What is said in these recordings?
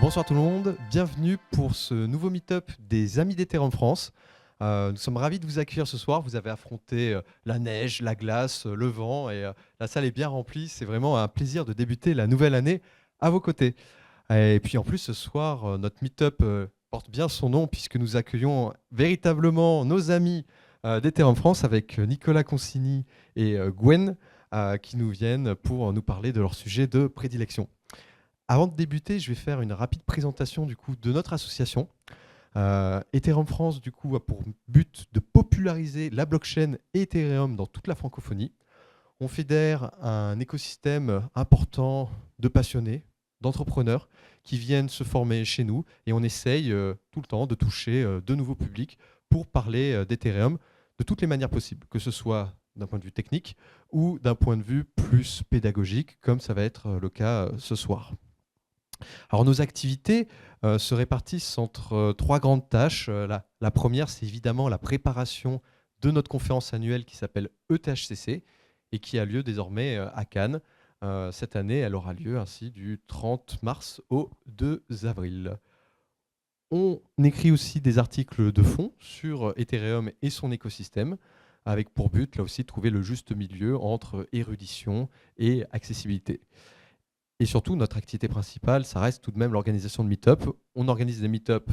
Bonsoir tout le monde, bienvenue pour ce nouveau meet-up des Amis d'Ethereum France. Nous sommes ravis de vous accueillir ce soir. Vous avez affronté la neige, la glace, le vent et la salle est bien remplie. C'est vraiment un plaisir de débuter la nouvelle année à vos côtés. Et puis en plus ce soir, notre meet-up porte bien son nom puisque nous accueillons véritablement nos amis d'Ethereum France avec Nicolas Consigny et Gwen qui nous viennent pour nous parler de leur sujet de prédilection. Avant de débuter, je vais faire une rapide présentation du coup, de notre association. Ethereum France du coup, a pour but de populariser la blockchain et Ethereum dans toute la francophonie. On fédère un écosystème important de passionnés, d'entrepreneurs qui viennent se former chez nous et on essaye tout le temps de toucher de nouveaux publics pour parler d'Ethereum de toutes les manières possibles, que ce soit d'un point de vue technique ou d'un point de vue plus pédagogique, comme ça va être le cas ce soir. Alors nos activités se répartissent entre trois grandes tâches. La première, c'est évidemment la préparation de notre conférence annuelle qui s'appelle ETHCC et qui a lieu désormais à Cannes. Cette année, elle aura lieu ainsi du 30 mars au 2 avril. On écrit aussi des articles de fond sur Ethereum et son écosystème, avec pour but, là aussi, de trouver le juste milieu entre érudition et accessibilité. Et surtout, notre activité principale, ça reste tout de même l'organisation de meet-up. On organise des meet-up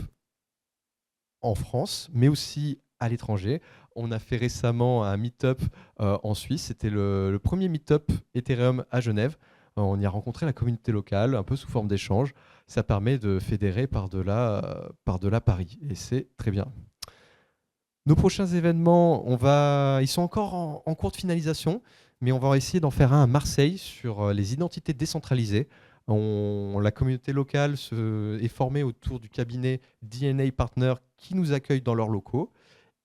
en France, mais aussi à l'étranger. On a fait récemment un meet-up en Suisse. C'était le premier meet-up Ethereum à Genève. On y a rencontré la communauté locale, un peu sous forme d'échange. Ça permet de fédérer par-delà Paris, et c'est très bien. Nos prochains événements, ils sont encore en cours de finalisation, mais on va essayer d'en faire un à Marseille sur les identités décentralisées. La communauté locale est formée autour du cabinet DNA Partner qui nous accueille dans leurs locaux.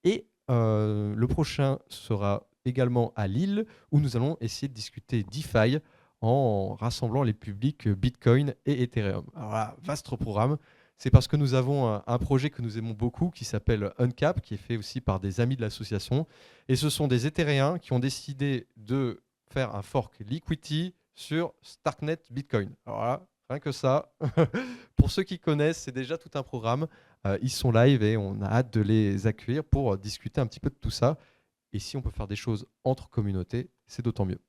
Et le prochain sera également à Lille, où nous allons essayer de discuter DeFi en rassemblant les publics Bitcoin et Ethereum. Alors là, vaste programme. C'est parce que nous avons un projet que nous aimons beaucoup qui s'appelle Uncap, qui est fait aussi par des amis de l'association. Et ce sont des Etheréens qui ont décidé de faire un fork Liquidity sur Starknet Bitcoin. Alors là, rien que ça, pour ceux qui connaissent, c'est déjà tout un programme. Ils sont live et on a hâte de les accueillir pour discuter un petit peu de tout ça. Et si on peut faire des choses entre communautés, c'est d'autant mieux.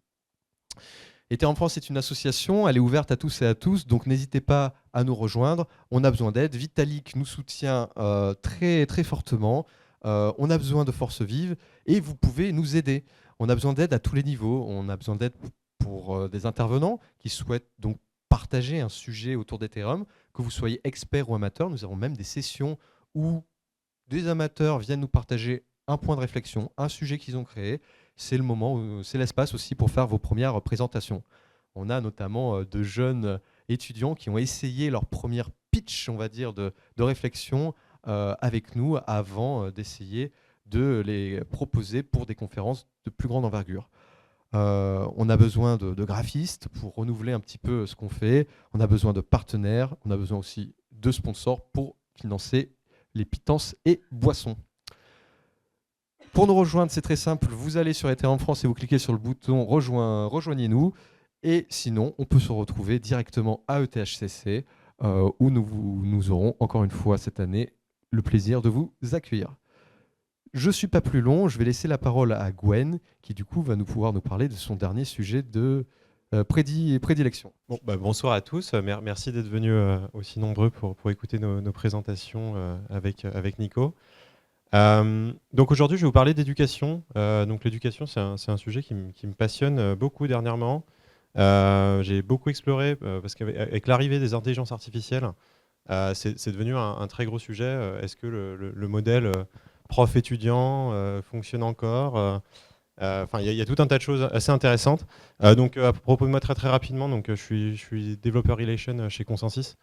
Ethereum France est une association, elle est ouverte à tous et à tous, donc n'hésitez pas à nous rejoindre. On a besoin d'aide. Vitalik nous soutient très, très fortement. On a besoin de forces vives et vous pouvez nous aider. On a besoin d'aide à tous les niveaux. On a besoin d'aide pour des intervenants qui souhaitent donc partager un sujet autour d'Ethereum, que vous soyez expert ou amateur. Nous avons même des sessions où des amateurs viennent nous partager un point de réflexion, un sujet qu'ils ont créé. C'est le moment, c'est l'espace aussi pour faire vos premières présentations. On a notamment de jeunes étudiants qui ont essayé leur première pitch, on va dire, de réflexion avec nous avant d'essayer de les proposer pour des conférences de plus grande envergure. On a besoin de graphistes pour renouveler un petit peu ce qu'on fait. On a besoin de partenaires. On a besoin aussi de sponsors pour financer les pitances et boissons. Pour nous rejoindre, c'est très simple. Vous allez sur Ethereum France et vous cliquez sur le bouton Rejoignez-nous. Et sinon, on peut se retrouver directement à ETHCC où nous aurons encore une fois cette année le plaisir de vous accueillir. Je ne suis pas plus long, je vais laisser la parole à Gwen qui du coup va pouvoir nous parler de son dernier sujet de prédilection. Bon, bonsoir à tous, merci d'être venus aussi nombreux pour écouter nos présentations avec Nico. Donc aujourd'hui je vais vous parler d'éducation. Donc l'éducation c'est un sujet qui me passionne beaucoup dernièrement. J'ai beaucoup exploré parce qu'avec l'arrivée des intelligences artificielles, c'est devenu un très gros sujet. Est-ce que le modèle prof-étudiant fonctionne encore Enfin, il y a tout un tas de choses assez intéressantes. Donc, à propos de moi, très très rapidement, donc, je suis développeur relation chez Consensus.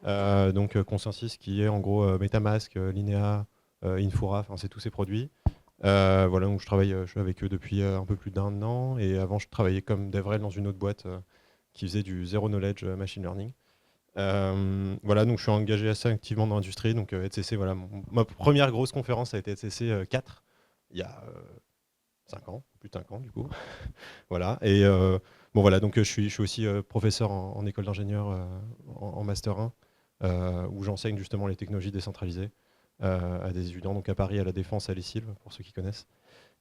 Donc, Consensus qui est en gros MetaMask, Linea, Infura, enfin, c'est tous ces produits. Voilà, donc je suis avec eux depuis un peu plus d'1 an. Et avant, je travaillais comme DevRel dans une autre boîte qui faisait du zero knowledge machine learning. Voilà, donc je suis engagé assez activement dans l'industrie. Donc, ETHCC, voilà, ma première grosse conférence a été ETHCC 4, il y a 5 ans, plus de 5 ans du coup. Voilà, et bon voilà, donc je suis aussi professeur en école d'ingénieur en Master 1. où j'enseigne justement les technologies décentralisées à des étudiants, donc à Paris, à La Défense, à l'ESILV, pour ceux qui connaissent.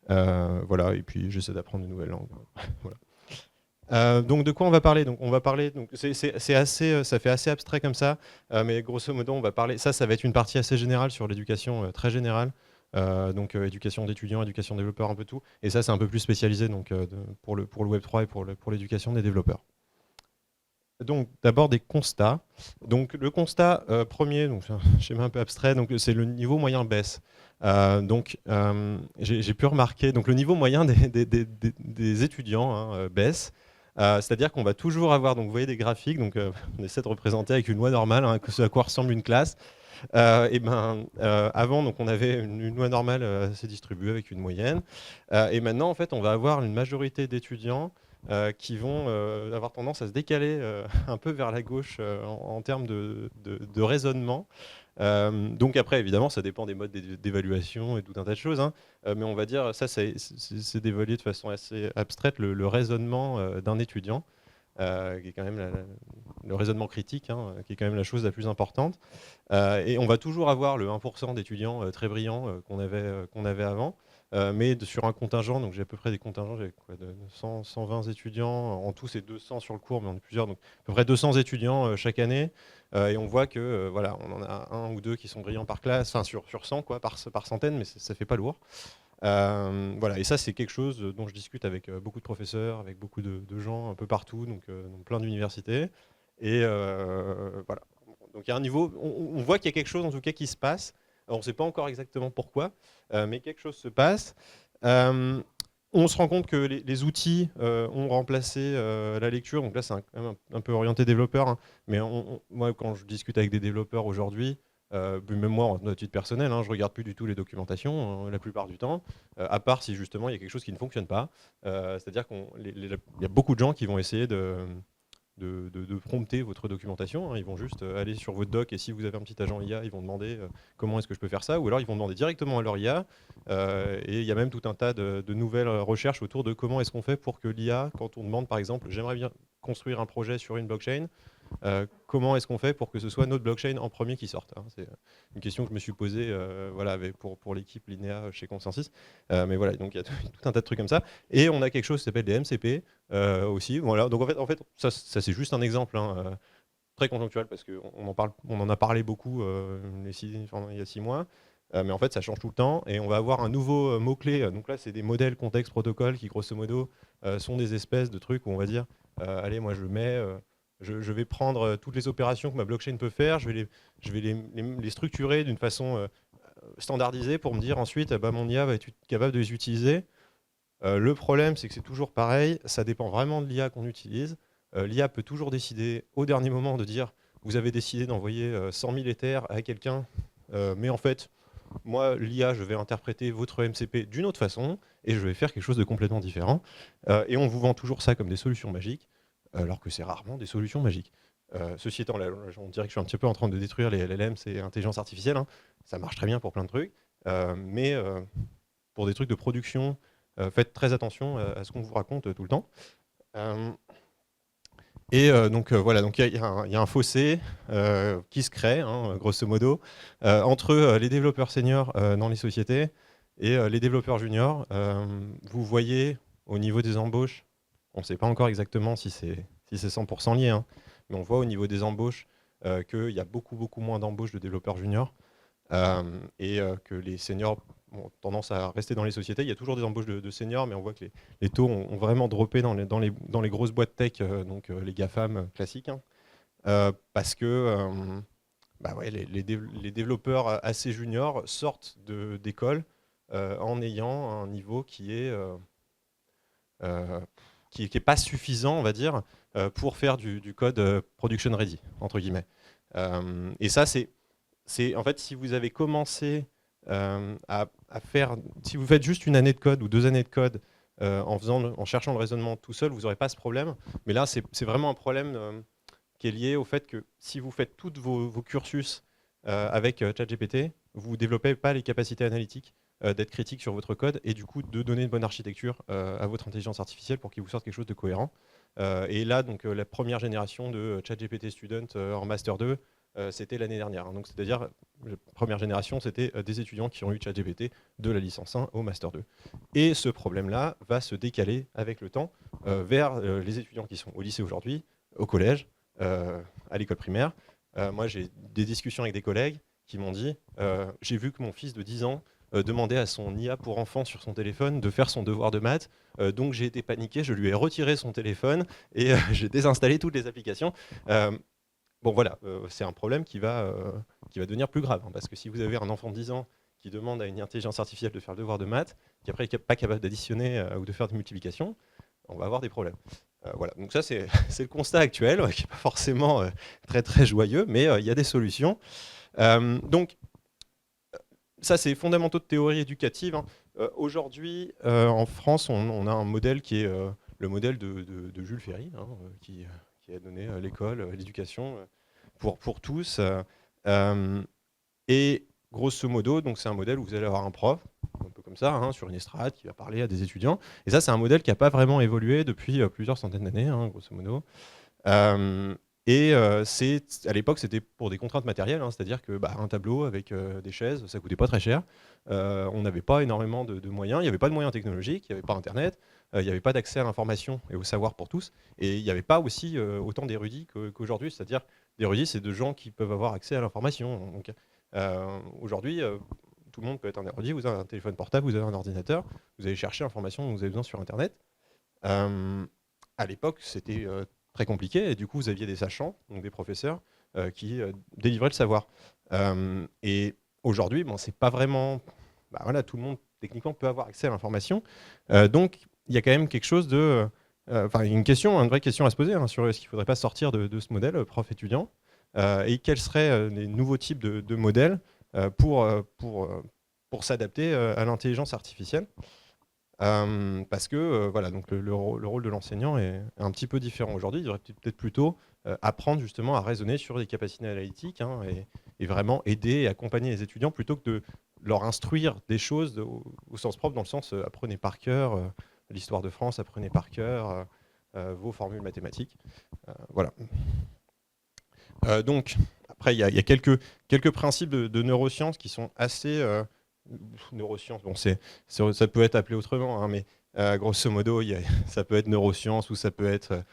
Voilà, et puis j'essaie d'apprendre une nouvelle langue. Voilà. Donc de quoi on va parler? Donc on va parler. Donc c'est assez, ça fait assez abstrait comme ça, mais grosso modo on va parler. Ça va être une partie assez générale sur l'éducation, très générale. Donc éducation d'étudiants, éducation développeurs, un peu tout. Et ça c'est un peu plus spécialisé donc pour le Web 3 et pour l'éducation des développeurs. Donc d'abord des constats. Donc le constat premier, donc c'est un schéma un peu abstrait, donc c'est le niveau moyen baisse. Donc j'ai pu remarquer, donc le niveau moyen des étudiants baisse. C'est-à-dire qu'on va toujours avoir, donc vous voyez des graphiques, donc on essaie de représenter avec une loi normale, ce à quoi ressemble une classe. Avant, donc on avait une loi normale assez distribuée avec une moyenne, et maintenant en fait on va avoir une majorité d'étudiants qui vont avoir tendance à se décaler un peu vers la gauche en termes de raisonnement. Donc après, évidemment, ça dépend des modes d'évaluation et tout un tas de choses, hein. Mais on va dire, ça, c'est d'évaluer de façon assez abstraite le raisonnement d'un étudiant, qui est quand même le raisonnement critique, hein, qui est quand même la chose la plus importante. Et on va toujours avoir le 1% d'étudiants très brillants qu'on avait avant. Mais sur un contingent, donc j'ai à peu près des contingents, j'ai quoi, de 100, 120 étudiants, en tout c'est 200 sur le cours, mais on est plusieurs, donc à peu près 200 étudiants chaque année, et on voit que voilà, on en a un ou deux qui sont brillants par classe, enfin sur 100 quoi, par centaine, mais ça fait pas lourd. Voilà, et ça c'est quelque chose dont je discute avec beaucoup de professeurs, avec beaucoup de gens un peu partout, donc plein d'universités, et voilà. Donc il y a un niveau, on voit qu'il y a quelque chose en tout cas qui se passe. Alors, on ne sait pas encore exactement pourquoi, mais quelque chose se passe. On se rend compte que les outils ont remplacé la lecture. Donc là, c'est quand même un peu orienté développeur, hein. Mais moi, quand je discute avec des développeurs aujourd'hui, même moi, à titre personnel, hein, je regarde plus du tout les documentations la plupart du temps, à part si justement il y a quelque chose qui ne fonctionne pas. C'est-à-dire qu'il y a beaucoup de gens qui vont essayer de prompter votre documentation, hein. Ils vont juste aller sur votre doc et si vous avez un petit agent IA, ils vont demander comment est-ce que je peux faire ça, ou alors ils vont demander directement à leur IA. Et il y a même tout un tas de nouvelles recherches autour de comment est-ce qu'on fait pour que l'IA, quand on demande par exemple, j'aimerais bien construire un projet sur une blockchain, comment est-ce qu'on fait pour que ce soit notre blockchain en premier qui sorte, hein. C'est une question que je me suis posée voilà, pour l'équipe Linéa chez Consensus. Mais voilà, donc il y a tout un tas de trucs comme ça. Et on a quelque chose qui s'appelle des MCP aussi. Voilà. Donc en fait ça c'est juste un exemple, hein, très conjoncturel parce on en a parlé beaucoup il y a 6 mois. Mais en fait, ça change tout le temps et on va avoir un nouveau mot-clé. Donc là, c'est des modèles contexte protocole qui, grosso modo, sont des espèces de trucs où on va dire allez, moi, je vais prendre toutes les opérations que ma blockchain peut faire, je vais les structurer d'une façon standardisée pour me dire ensuite, bah, mon IA va être capable de les utiliser. Le problème, c'est que c'est toujours pareil, ça dépend vraiment de l'IA qu'on utilise. L'IA peut toujours décider au dernier moment de dire vous avez décidé d'envoyer 100 000 Ethers à quelqu'un, mais en fait, moi, l'IA, je vais interpréter votre MCP d'une autre façon et je vais faire quelque chose de complètement différent. Et on vous vend toujours ça comme des solutions magiques, alors que c'est rarement des solutions magiques. Ceci étant, là, on dirait que je suis un petit peu en train de détruire les LLM, c'est intelligence artificielle, hein. Ça marche très bien pour plein de trucs, mais pour des trucs de production, faites très attention à ce qu'on vous raconte tout le temps. Donc voilà, donc il y a un fossé qui se crée, hein, grosso modo, entre les développeurs seniors dans les sociétés et les développeurs juniors. Vous voyez au niveau des embauches, on ne sait pas encore exactement si c'est 100% lié, hein, mais on voit au niveau des embauches qu'il y a beaucoup moins d'embauches de développeurs juniors et que les seniors ont tendance à rester dans les sociétés. Il y a toujours des embauches de seniors, mais on voit que les taux ont vraiment droppé dans les grosses boîtes tech, donc les GAFAM classiques, hein, parce que bah ouais, les développeurs assez juniors sortent d'école en ayant un niveau qui est pas suffisant, on va dire, pour faire du code production ready, entre guillemets. Et ça, c'est en fait, si vous avez commencé à faire, si vous faites juste une année de code ou 2 années de code en cherchant le raisonnement tout seul, vous n'aurez pas ce problème. Mais là, c'est vraiment un problème qui est lié au fait que si vous faites tous vos cursus avec ChatGPT, vous ne développez pas les capacités analytiques d'être critique sur votre code et du coup de donner une bonne architecture à votre intelligence artificielle pour qu'il vous sorte quelque chose de cohérent. Et là, donc la première génération de ChatGPT Student en Master 2, c'était l'année dernière. Hein. Donc, c'est-à-dire, la première génération, c'était des étudiants qui ont eu ChatGPT de la licence 1 au Master 2. Et ce problème-là va se décaler avec le temps vers les étudiants qui sont au lycée aujourd'hui, au collège, à l'école primaire. Moi, j'ai des discussions avec des collègues qui m'ont dit j'ai vu que mon fils de 10 ans demandait à son IA pour enfant sur son téléphone de faire son devoir de maths. Donc j'ai été paniqué, je lui ai retiré son téléphone et j'ai désinstallé toutes les applications. Bon voilà, c'est un problème qui va devenir plus grave. Hein, parce que si vous avez un enfant de 10 ans qui demande à une intelligence artificielle de faire le devoir de maths, qui après n'est pas capable d'additionner ou de faire de multiplication, on va avoir des problèmes. Voilà, donc ça c'est le constat actuel, qui n'est pas forcément très très joyeux, mais il y a des solutions. Donc ça c'est les fondamentaux de théorie éducative. Hein. Aujourd'hui, en France, on a un modèle qui est le modèle de Jules Ferry, hein, qui a donné l'école, l'éducation pour tous. Et grosso modo, donc c'est un modèle où vous allez avoir un prof, un peu comme ça, hein, sur une estrade, qui va parler à des étudiants. Et ça, c'est un modèle qui n'a pas vraiment évolué depuis plusieurs centaines d'années, hein, grosso modo. À l'époque, c'était pour des contraintes matérielles, hein, c'est-à-dire que un tableau avec des chaises, ça coûtait pas très cher. On n'avait pas énormément de moyens, il n'y avait pas de moyens technologiques, il n'y avait pas Internet, il n'y avait pas d'accès à l'information et au savoir pour tous, et il n'y avait pas aussi autant d'érudits qu'aujourd'hui, c'est-à-dire d'érudits, c'est de gens qui peuvent avoir accès à l'information. Donc, aujourd'hui, tout le monde peut être un érudit, vous avez un téléphone portable, vous avez un ordinateur, vous allez chercher l'information dont vous avez besoin sur Internet. À l'époque, c'était très compliqué, et du coup, vous aviez des sachants, donc des professeurs, qui délivraient le savoir. Et aujourd'hui, bon, c'est pas vraiment... voilà, tout le monde, techniquement, peut avoir accès à l'information. Donc, il y a quand même quelque chose de... une vraie question à se poser, hein, sur est-ce qu'il ne faudrait pas sortir de ce modèle prof-étudiant, et quels seraient les nouveaux types de modèles pour s'adapter à l'intelligence artificielle. Parce que voilà, donc le rôle de l'enseignant est un petit peu différent aujourd'hui. Il devrait peut-être plutôt apprendre justement à raisonner sur des capacités analytiques, hein, et vraiment aider et accompagner les étudiants plutôt que de leur instruire des choses au sens propre, dans le sens apprenez par cœur l'histoire de France, apprenez par cœur vos formules mathématiques. Voilà. Donc, après, il y a quelques principes de neurosciences qui sont assez... neurosciences, bon, ça peut être appelé autrement, hein, mais grosso modo, ça peut être neurosciences ou ça peut être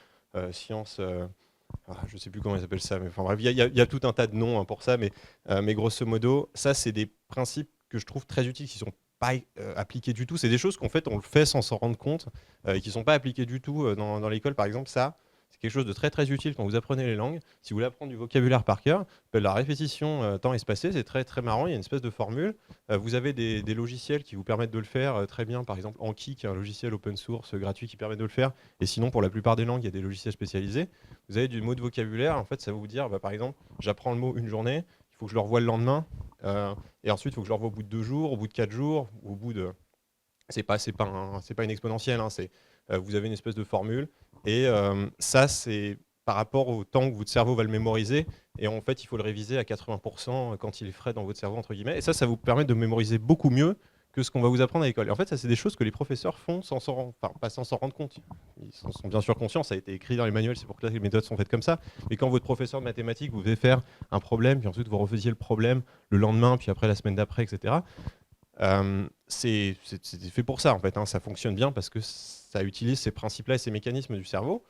sciences... je ne sais plus comment ils appellent ça, mais enfin bref, il y a tout un tas de noms, hein, pour ça, mais grosso modo, ça, c'est des principes que je trouve très utiles, qui ne sont pas appliqués du tout. C'est des choses qu'en fait, on le fait sans s'en rendre compte, et qui ne sont pas appliquées du tout dans l'école. Par exemple, ça, c'est quelque chose de très très utile quand vous apprenez les langues. Si vous voulez apprendre du vocabulaire par cœur, la répétition temps espacé, c'est très très marrant. Il y a une espèce de formule. Vous avez des logiciels qui vous permettent de le faire très bien. Par exemple, Anki, qui est un logiciel open source gratuit qui permet de le faire. Et sinon, pour la plupart des langues, il y a des logiciels spécialisés. Vous avez du mot de vocabulaire. En fait, ça va vous dire, par exemple, j'apprends le mot une journée, il faut que je le revoie le lendemain. Et ensuite, il faut que je le revoie au bout de 2 jours, au bout de 4 jours, au bout de... C'est pas une exponentielle, hein, vous avez une espèce de formule. Et ça, c'est par rapport au temps que votre cerveau va le mémoriser. Et en fait, il faut le réviser à 80% quand il est frais dans votre cerveau, entre guillemets. Et ça vous permet de mémoriser beaucoup mieux que ce qu'on va vous apprendre à l'école. Et en fait, ça, c'est des choses que les professeurs font pas sans s'en rendre compte. Ils sont bien sûr conscients, ça a été écrit dans les manuels, c'est pour que les méthodes sont faites comme ça. Mais quand votre professeur de mathématiques vous fait faire un problème, puis ensuite vous refaisiez le problème le lendemain, puis après la semaine d'après, etc., c'est fait pour ça, en fait, hein. Ça fonctionne bien parce que ça utilise ces principes-là et ces mécanismes du cerveau.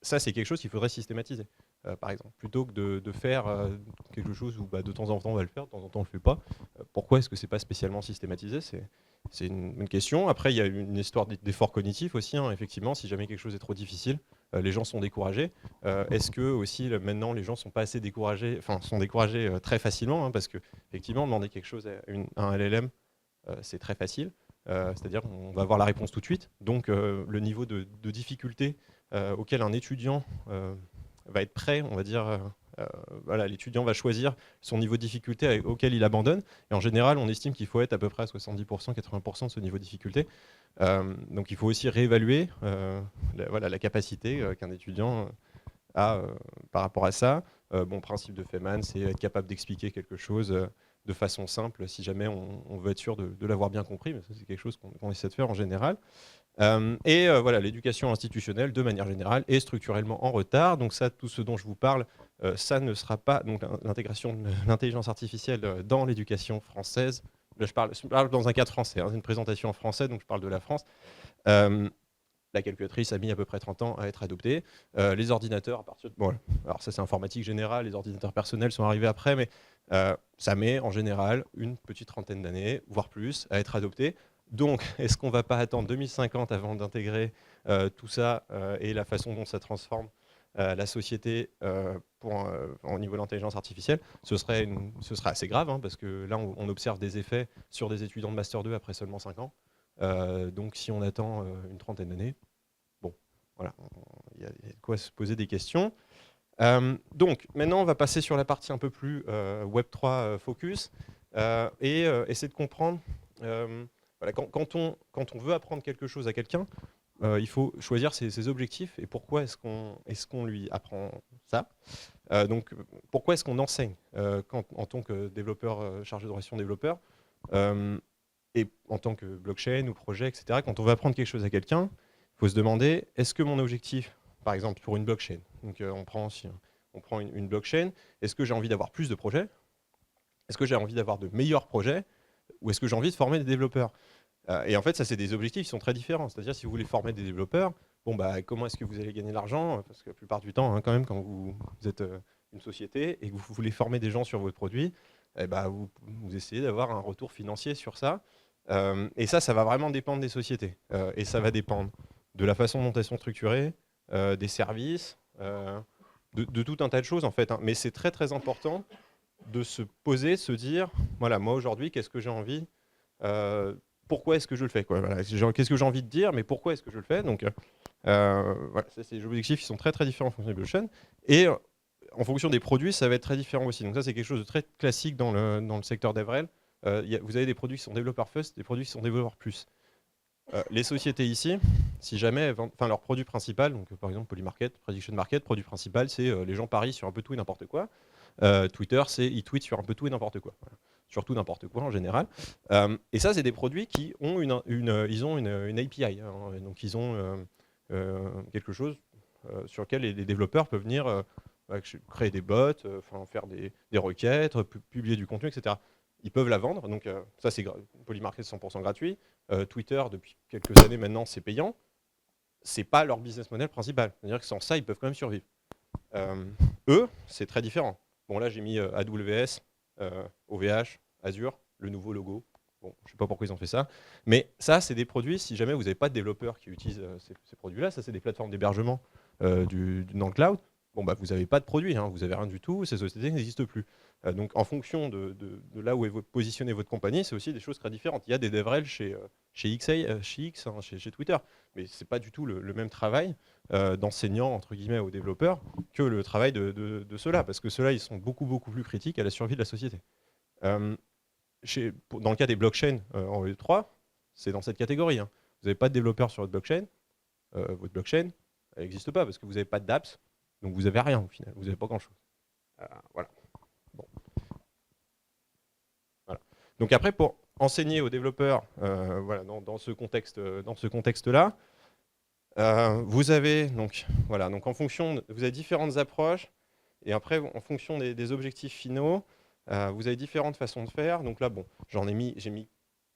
Ça, c'est quelque chose qu'il faudrait systématiser, par exemple. Plutôt que de faire quelque chose où de temps en temps on va le faire, de temps en temps on le fait pas. Pourquoi est-ce que c'est pas spécialement systématisé? C'est une question. Après, il y a une histoire d'effort cognitif aussi, hein. Effectivement, si jamais quelque chose est trop difficile, les gens sont découragés. Est-ce que aussi maintenant les gens sont pas assez découragés, sont découragés très facilement, hein, parce que effectivement demander quelque chose à un LLM, c'est très facile. C'est-à-dire qu'on va avoir la réponse tout de suite. Donc le niveau de difficulté auquel un étudiant va être prêt, on va dire, voilà, l'étudiant va choisir son niveau de difficulté auquel il abandonne. Et en général, on estime qu'il faut être à peu près à 70%, 80% de ce niveau de difficulté. Donc il faut aussi réévaluer la capacité qu'un étudiant a par rapport à ça. Bon, principe de Feynman, c'est être capable d'expliquer quelque chose de façon simple, si jamais on veut être sûr de l'avoir bien compris, mais ça c'est quelque chose qu'on essaie de faire en général. Voilà, l'éducation institutionnelle, de manière générale, est structurellement en retard. Donc ça, tout ce dont je vous parle, ça ne sera pas, donc l'intégration de l'intelligence artificielle dans l'éducation française. Là, je parle dans un cadre français, hein, une présentation en français, donc je parle de la France. La calculatrice a mis à peu près 30 ans à être adoptée. Les ordinateurs, à partir de... Bon, alors ça c'est informatique générale, les ordinateurs personnels sont arrivés après, mais ça met en général une petite trentaine d'années, voire plus, à être adopté. Donc, est-ce qu'on ne va pas attendre 2050 avant d'intégrer tout ça et la façon dont ça transforme la société au niveau de l'intelligence artificielle? Ce serait assez grave, hein, parce que là, on observe des effets sur des étudiants de Master 2 après seulement 5 ans. Donc si on attend une trentaine d'années, bon, voilà, il y a de quoi se poser des questions. Donc maintenant, on va passer sur la partie un peu plus Web3 focus et essayer de comprendre, voilà, quand on veut apprendre quelque chose à quelqu'un, il faut choisir ses objectifs et pourquoi est-ce qu'on lui apprend ça. Donc pourquoi est-ce qu'on enseigne en tant que développeur, chargé de relation développeur, et en tant que blockchain ou projet, etc., quand on veut apprendre quelque chose à quelqu'un, il faut se demander, est-ce que mon objectif, par exemple pour une blockchain, donc on prend une blockchain, est-ce que j'ai envie d'avoir plus de projets? Est-ce que j'ai envie d'avoir de meilleurs projets? Ou est-ce que j'ai envie de former des développeurs? Et en fait, ça, c'est des objectifs qui sont très différents. C'est-à-dire, si vous voulez former des développeurs, bon, bah, comment est-ce que vous allez gagner de l'argent? Parce que la plupart du temps, hein, quand même, quand vous êtes une société et que vous voulez former des gens sur votre produit, eh bah, vous essayez d'avoir un retour financier sur ça. Et ça va vraiment dépendre des sociétés. Et ça va dépendre de la façon dont elles sont structurées, des services, de tout un tas de choses, en fait, hein. Mais c'est très, très important de se poser, de se dire, voilà, moi, aujourd'hui, qu'est-ce que j'ai envie pourquoi est-ce que je le fais, quoi, voilà, qu'est-ce que j'ai envie de dire, mais pourquoi est-ce que je le fais? Donc, voilà, ça, c'est des objectifs qui sont très, très différents en fonction des blockchains. Et en fonction des produits, ça va être très différent aussi. Donc ça, c'est quelque chose de très classique dans le secteur d'Evrel. Vous avez des produits qui sont développeurs first, des produits qui sont développeurs plus. Les sociétés ici, si jamais, enfin leur produit principal, donc par exemple Polymarket, Prediction Market, produit principal, c'est les gens parient sur un peu tout et n'importe quoi. Twitter, c'est ils tweetent sur un peu tout et n'importe quoi. Voilà. Surtout n'importe quoi en général. Et ça, c'est des produits qui ont ils ont une API. Hein, donc ils ont quelque chose sur lequel les développeurs peuvent venir créer des bots, faire des requêtes, publier du contenu, etc. Ils peuvent la vendre. Donc ça, c'est Polymarket 100% gratuit. Twitter, depuis quelques années maintenant, c'est payant. C'est pas leur business model principal. C'est-à-dire que sans ça, ils peuvent quand même survivre. Eux, c'est très différent. Bon, là, j'ai mis AWS, OVH, Azure, le nouveau logo. Bon, je ne sais pas pourquoi ils ont fait ça. Mais ça, c'est des produits, si jamais vous n'avez pas de développeurs qui utilisent ces produits-là, ça, c'est des plateformes d'hébergement dans le cloud. Bon, bah, vous n'avez pas de produit, hein, vous n'avez rien du tout, ces sociétés n'existent plus. Donc, en fonction de là où est positionnée votre compagnie, c'est aussi des choses très différentes. Il y a des DevRel chez X, hein, chez Twitter, mais ce n'est pas du tout le même travail d'enseignants, entre guillemets, aux développeurs que le travail de ceux-là, parce que ceux-là, ils sont beaucoup, beaucoup plus critiques à la survie de la société. Dans le cas des blockchains en Web3, c'est dans cette catégorie. Hein. Vous n'avez pas de développeur sur votre blockchain, elle n'existe pas parce que vous n'avez pas d'apps, donc vous n'avez rien au final, vous n'avez pas grand-chose. Voilà. Bon. Voilà. Donc après, pour enseigner aux développeurs voilà, dans ce contexte-là, vous avez donc, voilà, donc en fonction, vous avez différentes approches, et après, en fonction des objectifs finaux, vous avez différentes façons de faire. Donc là, bon, j'ai mis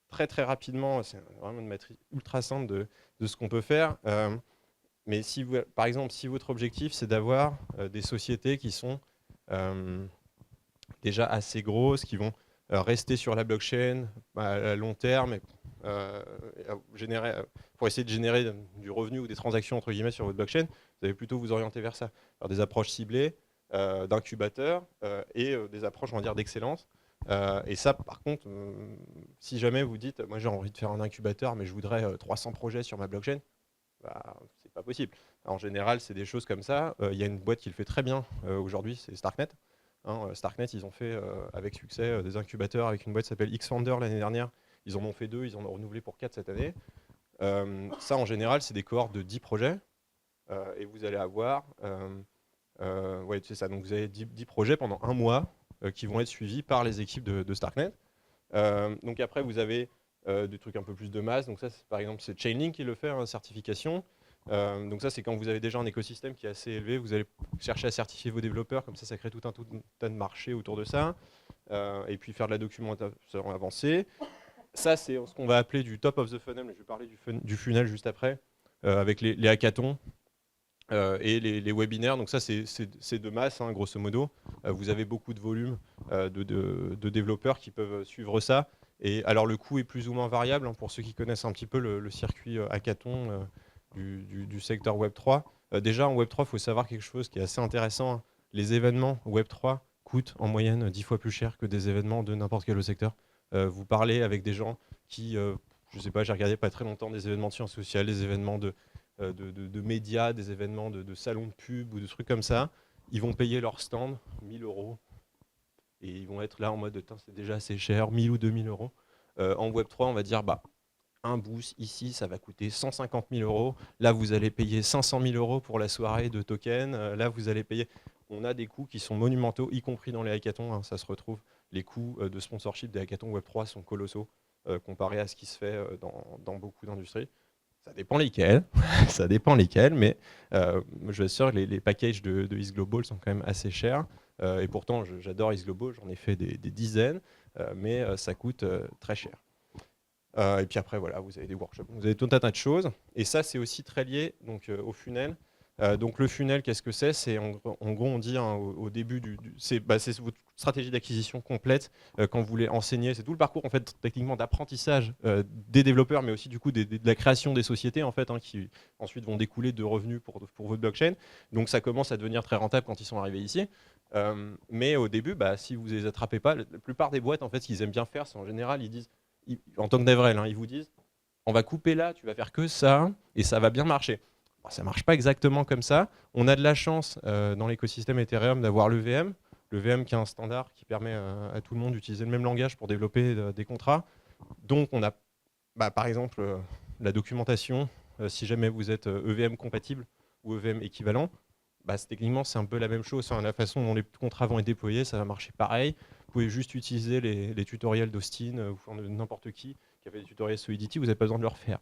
très très rapidement, c'est vraiment une matrice ultra simple de ce qu'on peut faire. Mais si vous, par exemple, si votre objectif, c'est d'avoir des sociétés qui sont déjà assez grosses, qui vont rester sur la blockchain à long terme, pour essayer de générer du revenu ou des transactions entre guillemets sur votre blockchain, vous allez plutôt vous orienter vers ça, vers des approches ciblées, d'incubateurs et des approches, on va dire, d'excellence. Et ça, par contre, si jamais vous dites, moi j'ai envie de faire un incubateur, mais je voudrais 300 projets sur ma blockchain, bah, c'est pas possible. En général, c'est des choses comme ça. Il y a une boîte qui le fait très bien aujourd'hui, c'est Starknet. Hein, Starknet, ils ont fait avec succès des incubateurs avec une boîte qui s'appelle Xfunder l'année dernière. Ils en ont fait 2, ils en ont renouvelé pour 4 cette année. Ça, en général, c'est des cohortes de 10 projets. Et vous allez avoir... ouais, c'est ça. Donc vous avez 10 projets pendant un mois qui vont être suivis par les équipes de Starknet. Donc après, vous avez des trucs un peu plus de masse. Donc ça, par exemple, c'est Chainlink qui le fait, hein, certification. Donc ça, c'est quand vous avez déjà un écosystème qui est assez élevé, vous allez chercher à certifier vos développeurs, comme ça crée tout un tas de marchés autour de ça, et puis faire de la documentation avancée. Ça, c'est ce qu'on va appeler du top of the funnel, mais je vais parler du funnel juste après, avec les hackathons et les webinaires. Donc ça, c'est de masse, hein, grosso modo. Vous avez beaucoup de volume de développeurs qui peuvent suivre ça. Et alors, le coût est plus ou moins variable, hein, pour ceux qui connaissent un petit peu le circuit hackathon du secteur Web3. Déjà, en Web3, il faut savoir quelque chose qui est assez intéressant, hein. Les événements Web3 coûtent en moyenne 10 fois plus cher que des événements de n'importe quel autre secteur. Vous parlez avec des gens qui, je ne sais pas, j'ai regardé pas très longtemps des événements de sciences sociales, des événements de médias, des événements de salons de pub ou de trucs comme ça. Ils vont payer leur stand 1000 euros et ils vont être là en mode c'est déjà assez cher, 1000 ou 2000 euros. En Web3, on va dire un boost ici, ça va coûter 150 000 euros. Là, vous allez payer 500 000 euros pour la soirée de token. Là, vous allez payer. On a des coûts qui sont monumentaux, y compris dans les hackathons, hein, ça se retrouve. Les coûts de sponsorship des hackathons Web3 sont colossaux comparés à ce qui se fait dans beaucoup d'industries. Ça dépend lesquels, ça dépend lesquels, mais je suis sûr que les packages de Is Global sont quand même assez chers. Et pourtant, j'adore Is Global, j'en ai fait des dizaines, mais ça coûte très cher. Et puis après, voilà, vous avez des workshops, vous avez tout un tas de choses. Et ça, c'est aussi très lié donc, au funnel. Donc le funnel, qu'est-ce que c'est? C'est en gros, on dit, hein, au début c'est votre stratégie d'acquisition complète quand vous voulez enseigner. C'est tout le parcours en fait techniquement d'apprentissage des développeurs, mais aussi du coup de la création des sociétés en fait, hein, qui ensuite vont découler de revenus pour votre blockchain. Donc ça commence à devenir très rentable quand ils sont arrivés ici. Mais au début, si vous les attrapez pas, la plupart des boîtes en fait, ce qu'ils aiment bien faire, c'est en général ils disent, en tant que DevRel, hein, ils vous disent on va couper là, tu vas faire que ça et ça va bien marcher. Bon, ça ne marche pas exactement comme ça. On a de la chance dans l'écosystème Ethereum d'avoir l'EVM. L'EVM qui est un standard qui permet à tout le monde d'utiliser le même langage pour développer des contrats. Donc on a par exemple la documentation, si jamais vous êtes EVM compatible ou EVM équivalent, techniquement c'est un peu la même chose. Enfin, la façon dont les contrats vont être déployés, ça va marcher pareil. Vous pouvez juste utiliser les tutoriels d'Austin ou de n'importe qui a fait des tutoriels Solidity, vous n'avez pas besoin de le refaire.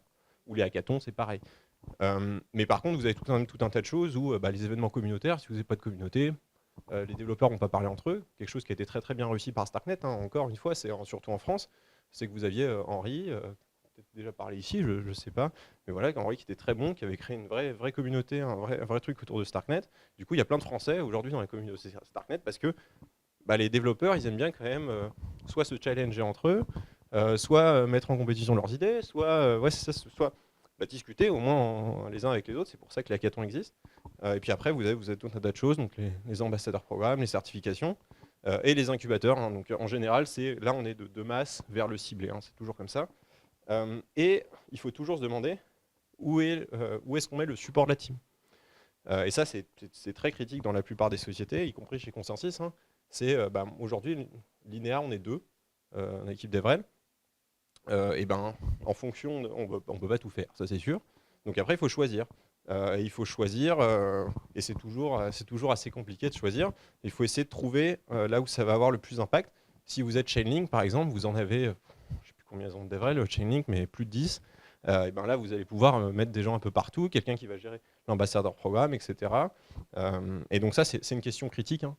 Ou les hackathons, c'est pareil. Mais par contre, vous avez tout un tas de choses où les événements communautaires, si vous n'avez pas de communauté, les développeurs ne vont pas parler entre eux. Quelque chose qui a été très très bien réussi par Starknet, hein, encore une fois, c'est surtout en France, c'est que vous aviez Henri, peut-être déjà parlé ici, je ne sais pas, mais voilà, Henri qui était très bon, qui avait créé une vraie communauté, un vrai truc autour de Starknet. Du coup, il y a plein de Français aujourd'hui dans la communauté Starknet parce que les développeurs, ils aiment bien quand même soit se challenger entre eux, soit mettre en compétition leurs idées, soit discuter au moins les uns avec les autres. C'est pour ça que les hackathons existent. Et puis après, vous avez tout un tas de choses, donc les ambassadeurs programmes, les certifications et les incubateurs, hein. Donc en général, là on est de masse vers le ciblé, hein. C'est toujours comme ça. Et il faut toujours se demander où est-ce qu'on met le support de la team. Et ça, c'est très critique dans la plupart des sociétés, y compris chez Consensus, hein. C'est aujourd'hui, Linéa, on est deux, en équipe DevRel. En fonction, on peut pas tout faire, ça c'est sûr. Donc après, il faut choisir. Et c'est toujours assez compliqué de choisir. Il faut essayer de trouver là où ça va avoir le plus d'impact. Si vous êtes Chainlink, par exemple, vous en avez, je ne sais plus combien ils ont de DevRel, Chainlink, mais plus de 10. Là, vous allez pouvoir mettre des gens un peu partout, quelqu'un qui va gérer l'ambassadeur programme, etc. Et donc ça, c'est une question critique, hein,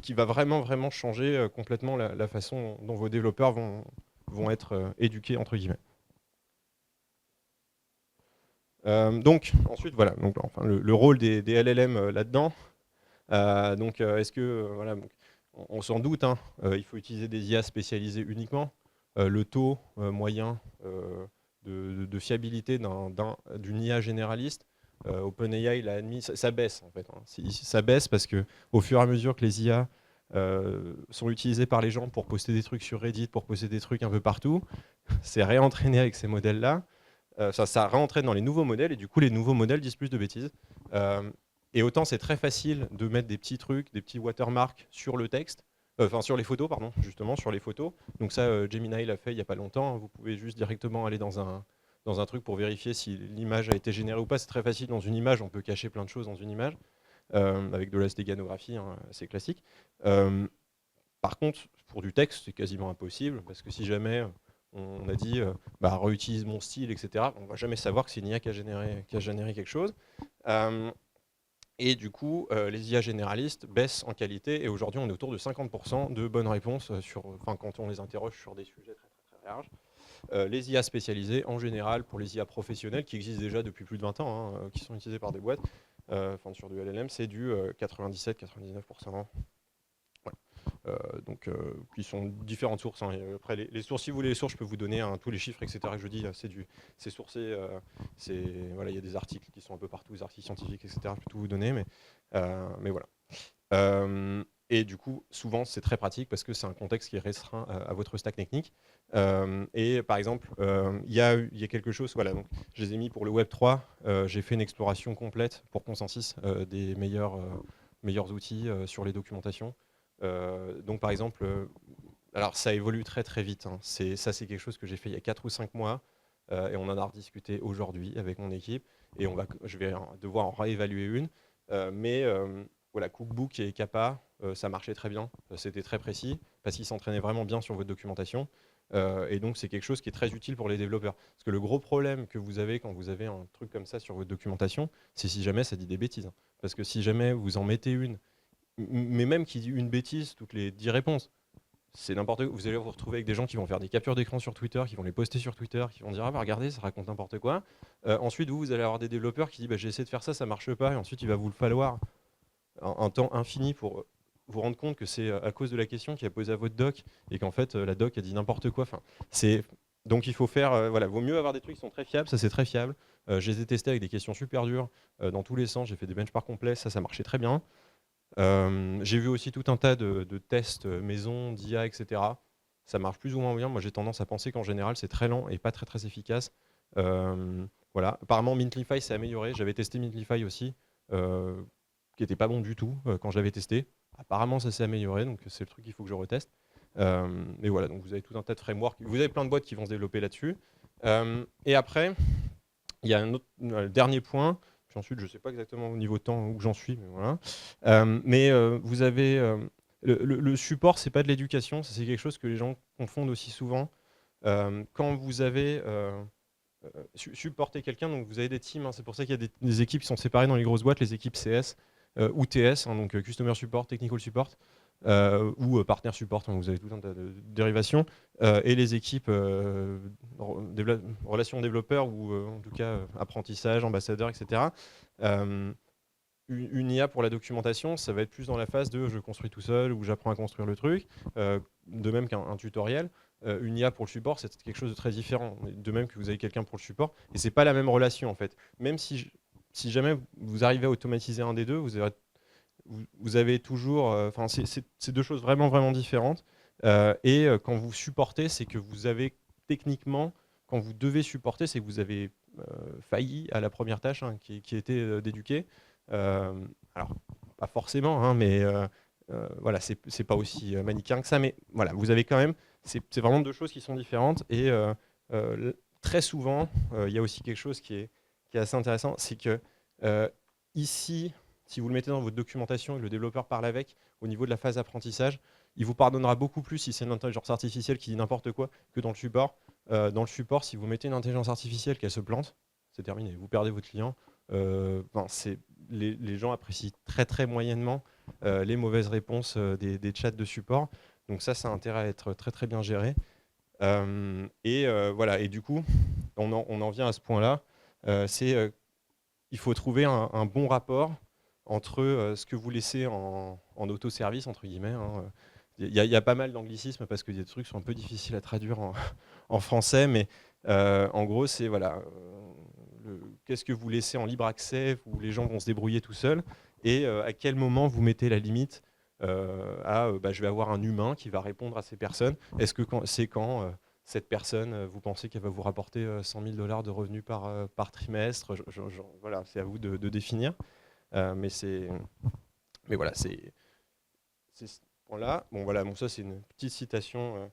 qui va vraiment changer complètement la façon dont vos développeurs vont être éduqués, entre guillemets. Donc, ensuite, voilà, donc, enfin, le rôle des LLM là-dedans. Est-ce que, voilà, on s'en doute, hein, il faut utiliser des IA spécialisées uniquement. Le taux moyen de fiabilité d'une IA généraliste, OpenAI l'a admis, ça baisse en fait, hein. Ça baisse parce que au fur et à mesure que les IA sont utilisés par les gens pour poster des trucs sur Reddit, pour poster des trucs un peu partout, c'est réentraîné avec ces modèles-là. Ça réentraîne dans les nouveaux modèles et du coup les nouveaux modèles disent plus de bêtises. Et autant c'est très facile de mettre des petits trucs, des petits watermarks sur le texte, enfin sur les photos, pardon, justement sur les photos. Donc ça, Gemini l'a fait il n'y a pas longtemps. Vous pouvez juste directement aller dans un truc pour vérifier si l'image a été générée ou pas. C'est très facile dans une image, on peut cacher plein de choses dans une image. Avec de la stéganographie, hein, assez classique. Par contre, pour du texte, c'est quasiment impossible, parce que si jamais on a dit réutilise mon style, etc. On ne va jamais savoir que c'est une IA qui a généré quelque chose. Et du coup, les IA généralistes baissent en qualité, et aujourd'hui, on est autour de 50% de bonnes réponses quand on les interroge sur des sujets très, très, très larges. Les IA spécialisées, en général, pour les IA professionnelles, qui existent déjà depuis plus de 20 ans, qui sont utilisées par des boîtes, sur du LLM, c'est du 97-99%. Qui sont différentes sources. Après, les sources, si vous voulez les sources, je peux vous donner tous les chiffres, etc. Que je dis, c'est sourcé. Il y a des articles qui sont un peu partout, des articles scientifiques, etc. Je peux tout vous donner, mais voilà. Et du coup, souvent, c'est très pratique parce que c'est un contexte qui est restreint à votre stack technique. Et par exemple, il y a quelque chose, voilà, donc je les ai mis pour le Web3, j'ai fait une exploration complète pour Consensus des meilleurs outils sur les documentations. Donc par exemple, alors ça évolue très très vite, hein. C'est quelque chose que j'ai fait il y a 4 ou 5 mois, et on en a rediscuté aujourd'hui avec mon équipe, et je vais devoir en réévaluer une. Voilà, Cookbook et Kappa, ça marchait très bien, c'était très précis, parce qu'ils s'entraînaient vraiment bien sur votre documentation. Et donc c'est quelque chose qui est très utile pour les développeurs. Parce que le gros problème que vous avez quand vous avez un truc comme ça sur votre documentation, c'est si jamais ça dit des bêtises. Parce que si jamais vous en mettez une, mais même qui dit une bêtise toutes les 10 réponses, c'est n'importe quoi. Vous allez vous retrouver avec des gens qui vont faire des captures d'écran sur Twitter, qui vont les poster sur Twitter, qui vont dire ah bah regardez, ça raconte n'importe quoi. Ensuite vous allez avoir des développeurs qui disent bah, j'ai essayé de faire ça, ça marche pas, et ensuite il va vous le falloir un temps infini pour vous rendre compte que c'est à cause de la question qui a posé à votre doc, et qu'en fait la doc a dit n'importe quoi. Donc il faut faire, voilà, vaut mieux avoir des trucs qui sont très fiables, ça c'est très fiable. Je les ai testés avec des questions super dures dans tous les sens, j'ai fait des benchmarks complets, ça marchait très bien. J'ai vu aussi tout un tas de tests maison, d'IA, etc. Ça marche plus ou moins bien. Moi, j'ai tendance à penser qu'en général, c'est très lent et pas très très efficace. Voilà. Apparemment, Mintlify s'est amélioré. J'avais testé Mintlify aussi, qui n'était pas bon du tout quand je l'avais testé. Apparemment, ça s'est amélioré, donc c'est le truc qu'il faut que je reteste. Mais voilà, donc vous avez tout un tas de frameworks. Vous avez plein de boîtes qui vont se développer là-dessus. Et après, il y a un dernier point. Puis ensuite, je ne sais pas exactement au niveau de temps où j'en suis, mais voilà. Vous avez le support, c'est pas de l'éducation, ça c'est quelque chose que les gens confondent aussi souvent. Quand vous avez supporté quelqu'un, donc vous avez des teams, hein, c'est pour ça qu'il y a des équipes qui sont séparées dans les grosses boîtes, les équipes CS ou TS, hein, donc Customer Support, Technical Support, ou Partner Support, hein, vous avez tout un tas de dérivations, et les équipes relations développeurs, ou en tout cas apprentissage, ambassadeur, etc. Une IA pour la documentation, ça va être plus dans la phase de je construis tout seul ou j'apprends à construire le truc, de même qu'un tutoriel. Une IA pour le support, c'est quelque chose de très différent, de même que vous avez quelqu'un pour le support, et c'est pas la même relation en fait. Même si jamais vous arrivez à automatiser un des deux, vous avez toujours, c'est deux choses vraiment vraiment différentes. Quand vous supportez, c'est que vous avez techniquement, quand vous devez supporter, c'est que vous avez failli à la première tâche, hein, qui était d'éduquer. Alors, pas forcément, hein, mais voilà, c'est pas aussi manichéen que ça, mais voilà, vous avez quand même, c'est vraiment deux choses qui sont différentes, et très souvent, il y a aussi quelque chose qui est assez intéressant, c'est que ici, si vous le mettez dans votre documentation et que le développeur parle avec, au niveau de la phase d'apprentissage, il vous pardonnera beaucoup plus si c'est une intelligence artificielle qui dit n'importe quoi que dans le support. Dans le support, si vous mettez une intelligence artificielle qu'elle se plante, c'est terminé, vous perdez votre client. Les gens apprécient très très moyennement les mauvaises réponses des chats de support. Donc ça a intérêt à être très très bien géré. Voilà, et du coup, on en vient à ce point-là. Il faut trouver un bon rapport entre ce que vous laissez en autoservice, entre guillemets, hein. Il y a pas mal d'anglicismes parce que des trucs sont un peu difficiles à traduire en français, mais en gros, c'est voilà, qu'est-ce que vous laissez en libre accès où les gens vont se débrouiller tout seuls, et à quel moment vous mettez la limite je vais avoir un humain qui va répondre à ces personnes. Est-ce que quand cette personne, vous pensez qu'elle va vous rapporter 100 000 $ de revenus par trimestre? Voilà, c'est à vous de définir. Mais voilà, c'est ce point-là. Bon, voilà, bon, ça, c'est une petite citation.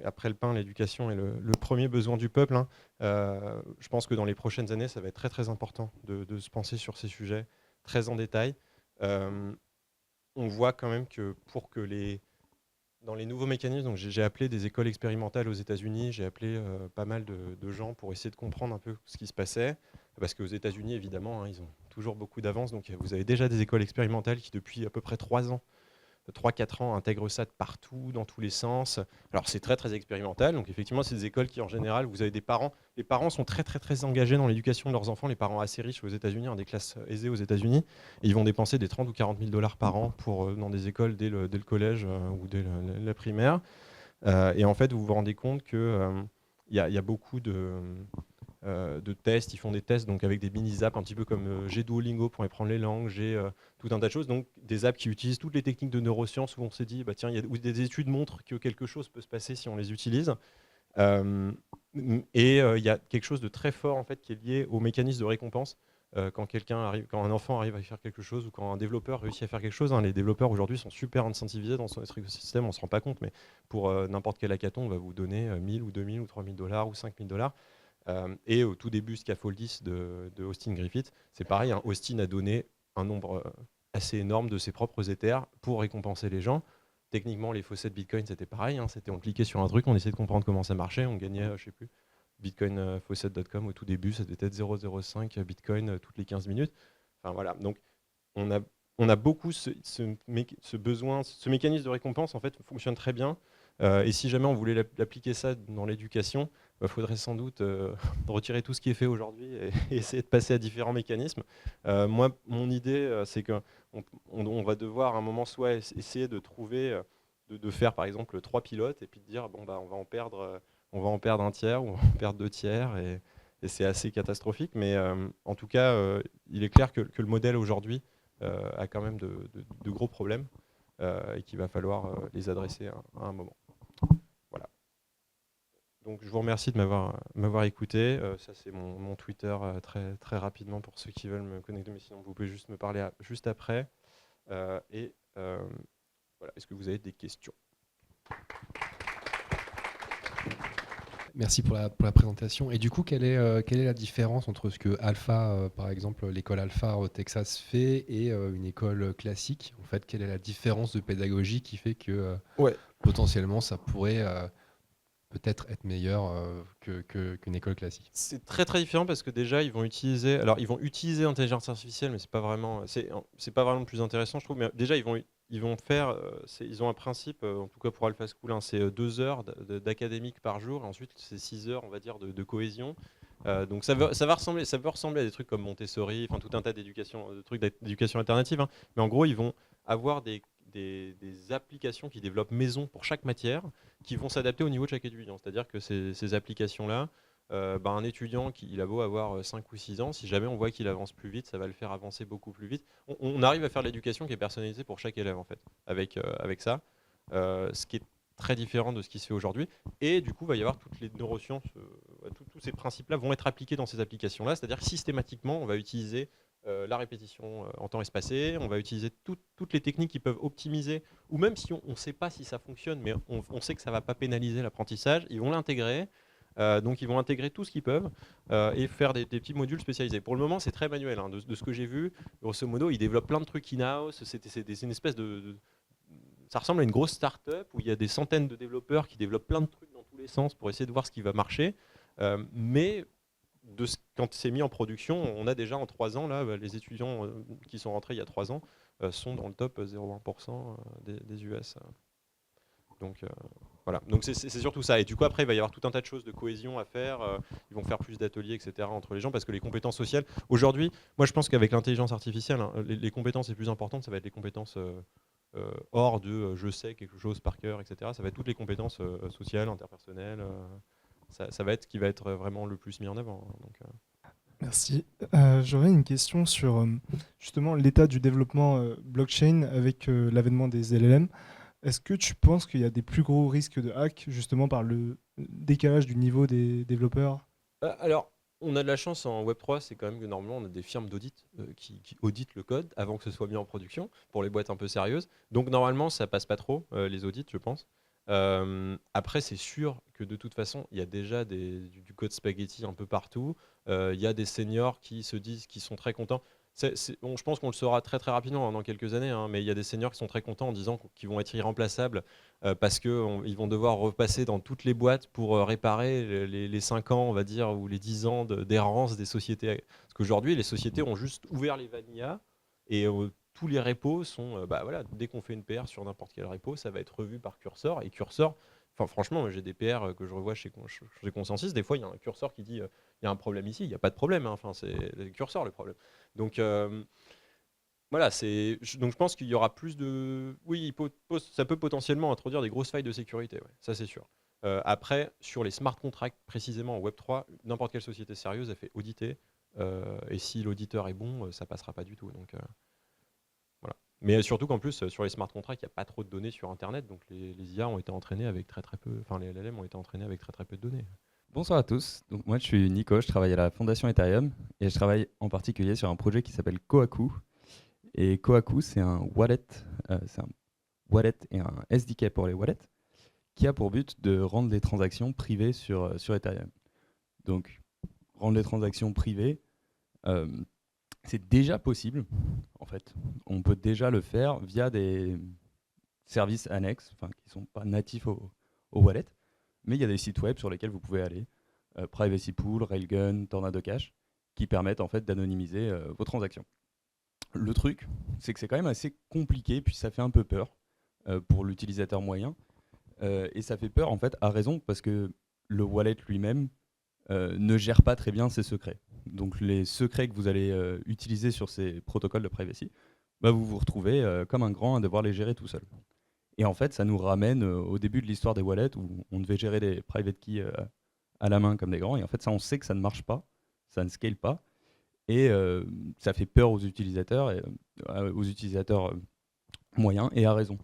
Après le pain, l'éducation est le premier besoin du peuple, hein. Je pense que dans les prochaines années, ça va être très, très important de se penser sur ces sujets très en détail. On voit quand même que pour que Dans les nouveaux mécanismes, donc j'ai appelé des écoles expérimentales aux États-Unis, j'ai appelé pas mal de gens pour essayer de comprendre un peu ce qui se passait. Parce qu'aux États-Unis, évidemment, hein, ils ont toujours beaucoup d'avance. Donc vous avez déjà des écoles expérimentales qui, depuis à peu près 3 ans, 3-4 ans, intègrent ça de partout, dans tous les sens. Alors c'est très très expérimental, donc effectivement c'est des écoles qui en général, vous avez des parents, les parents sont très très très engagés dans l'éducation de leurs enfants, les parents assez riches aux États-Unis, hein, des classes aisées aux États-Unis, et ils vont dépenser des 30 ou 40 000 dollars par an dans des écoles dès le collège ou dès la primaire. Et en fait vous vous rendez compte que il y a beaucoup de tests, ils font des tests donc avec des mini-apps un petit peu comme j'ai Duolingo pour apprendre les langues, j'ai tout un tas de choses, donc des apps qui utilisent toutes les techniques de neurosciences où on s'est dit, bah, tiens, où des études montrent que quelque chose peut se passer si on les utilise. Euh, il y a quelque chose de très fort en fait, qui est lié au mécanisme de récompense. Quand un enfant arrive à faire quelque chose ou quand un développeur réussit à faire quelque chose, hein, les développeurs aujourd'hui sont super incentivisés dans notre écosystème, on ne se rend pas compte, mais pour n'importe quel hackathon, on va vous donner 1000 ou 2000 ou 3000 dollars ou 5000 dollars. Et au tout début, Scaffoldis de Austin Griffith, c'est pareil, hein, Austin a donné un nombre assez énorme de ses propres Ethers pour récompenser les gens. Techniquement, les faucets de Bitcoin, c'était pareil. Hein, on cliquait sur un truc, on essayait de comprendre comment ça marchait, on gagnait, je sais plus, bitcoinfaucet.com au tout début, c'était peut-être 0,05 Bitcoin toutes les 15 minutes. Enfin voilà, donc on a, on a beaucoup ce besoin, ce mécanisme de récompense en fait fonctionne très bien. Et si jamais on voulait l'appliquer ça dans l'éducation, il faudrait sans doute retirer tout ce qui est fait aujourd'hui et essayer de passer à différents mécanismes. Moi, mon idée, c'est qu'on va devoir à un moment soit essayer de trouver, de faire par exemple 3 pilotes et puis de dire bon bah on va en perdre un tiers ou on va en perdre 2 tiers et c'est assez catastrophique. Mais en tout cas, il est clair que le modèle aujourd'hui a quand même de gros problèmes et qu'il va falloir les adresser à un moment. Voilà. Donc je vous remercie de m'avoir écouté. Ça c'est mon Twitter très, très rapidement pour ceux qui veulent me connecter, mais sinon vous pouvez juste me parler juste après. Et voilà, est-ce que vous avez des questions? Merci pour la présentation. Et du coup, quelle est la différence entre ce que Alpha, par exemple, l'école Alpha au Texas fait et une école classique? En fait, quelle est la différence de pédagogie qui fait que Ouais. potentiellement ça pourrait peut-être être meilleur qu'une école classique? C'est très très différent parce que déjà ils vont utiliser l'intelligence artificielle, mais c'est pas vraiment le plus intéressant je trouve. Mais déjà ils vont faire ils ont un principe en tout cas pour Alpha School, hein, c'est 2 heures d'académique par jour et ensuite c'est 6 heures on va dire de cohésion. Donc ça peut ressembler à des trucs comme Montessori, enfin tout un tas de trucs d'éducation alternative, hein. Mais en gros ils vont avoir des applications qui développent maison pour chaque matière qui vont s'adapter au niveau de chaque étudiant. C'est-à-dire que ces applications-là, un étudiant il a beau avoir 5 ou 6 ans, si jamais on voit qu'il avance plus vite, ça va le faire avancer beaucoup plus vite. On arrive à faire de l'éducation qui est personnalisée pour chaque élève en fait, avec ça. Ce qui est très différent de ce qui se fait aujourd'hui. Et du coup, il va y avoir toutes les neurosciences, tous ces principes-là vont être appliqués dans ces applications-là. C'est-à-dire que systématiquement, on va utiliser la répétition en temps espacé, on va utiliser toutes les techniques qui peuvent optimiser, ou même si on ne sait pas si ça fonctionne, mais on sait que ça ne va pas pénaliser l'apprentissage, ils vont l'intégrer. Donc ils vont intégrer tout ce qu'ils peuvent et faire des petits modules spécialisés. Pour le moment, c'est très manuel. Hein. De ce que j'ai vu, grosso modo, ils développent plein de trucs in-house. C'est une espèce ça ressemble à une grosse start-up où il y a des centaines de développeurs qui développent plein de trucs dans tous les sens pour essayer de voir ce qui va marcher. Mais quand c'est mis en production, on a déjà en 3 ans, là, les étudiants qui sont rentrés il y a 3 ans sont dans le top 0,1% des US. Donc voilà, donc c'est surtout ça. Et du coup, après, il va y avoir tout un tas de choses de cohésion à faire. Ils vont faire plus d'ateliers, etc. entre les gens parce que les compétences sociales, aujourd'hui, moi je pense qu'avec l'intelligence artificielle, hein, les compétences les plus importantes, ça va être les compétences hors de je sais quelque chose par cœur, etc. Ça va être toutes les compétences sociales, interpersonnelles. Ça va être ce qui va être vraiment le plus mis en avant. Hein, donc, Merci. J'aurais une question sur justement l'état du développement blockchain avec l'avènement des LLM. Est-ce que tu penses qu'il y a des plus gros risques de hack justement par le décalage du niveau des développeurs? Alors, on a de la chance en Web3, c'est quand même que normalement on a des firmes d'audit qui auditent le code avant que ce soit mis en production pour les boîtes un peu sérieuses. Donc normalement ça passe pas trop les audits, je pense. Après, c'est sûr que de toute façon, il y a déjà du code spaghetti un peu partout. Il y a des seniors qui se disent qu'ils sont très contents. Bon, je pense qu'on le saura très très rapidement, dans quelques années, hein, mais il y a des seniors qui sont très contents en disant qu'ils vont être irremplaçables parce qu'ils vont devoir repasser dans toutes les boîtes pour réparer les 5 ans, on va dire, ou les 10 ans d'errance des sociétés. Parce qu'aujourd'hui, les sociétés ont juste ouvert les vanillas et tous les repos sont, voilà, dès qu'on fait une PR sur n'importe quel repo, ça va être revu par Cursor. Et Cursor, enfin, franchement, moi, j'ai des PR que je revois chez Consensus. Des fois, il y a un curseur qui dit il y a un problème ici. Il n'y a pas de problème, hein. Enfin, c'est le curseur le problème. Donc, voilà, donc je pense qu'il y aura plus de. Oui, ça peut potentiellement introduire des grosses failles de sécurité, ouais, ça c'est sûr. Après, sur les smart contracts, précisément en Web3, n'importe quelle société sérieuse a fait auditer. Et si l'auditeur est bon, ça passera pas du tout. Donc, voilà. Mais surtout qu'en plus, sur les smart contracts, il n'y a pas trop de données sur Internet. Donc les IA ont été entraînés avec très très peu. Enfin, les LLM ont été entraînés avec très très peu de données. Bonsoir à tous. Donc moi je suis Nico, je travaille à la fondation Ethereum et je travaille en particulier sur un projet qui s'appelle Kohaku. Et Kohaku c'est un wallet et un SDK pour les wallets qui a pour but de rendre les transactions privées sur Ethereum. Donc rendre les transactions privées, c'est déjà possible en fait. On peut déjà le faire via des services annexes, qui ne sont pas natifs au wallet. Mais il y a des sites web sur lesquels vous pouvez aller, Privacy Pool, Railgun, Tornado Cash, qui permettent en fait d'anonymiser vos transactions. Le truc, c'est que c'est quand même assez compliqué, puis ça fait un peu peur pour l'utilisateur moyen. Et ça fait peur en fait à raison parce que le wallet lui-même ne gère pas très bien ses secrets. Donc les secrets que vous allez utiliser sur ces protocoles de privacy, vous vous retrouvez comme un grand à devoir les gérer tout seul. Et en fait, ça nous ramène au début de l'histoire des wallets où on devait gérer des private keys à la main comme des grands. Et en fait, ça, on sait que ça ne marche pas, ça ne scale pas. Et ça fait peur aux utilisateurs, moyens, et à raison.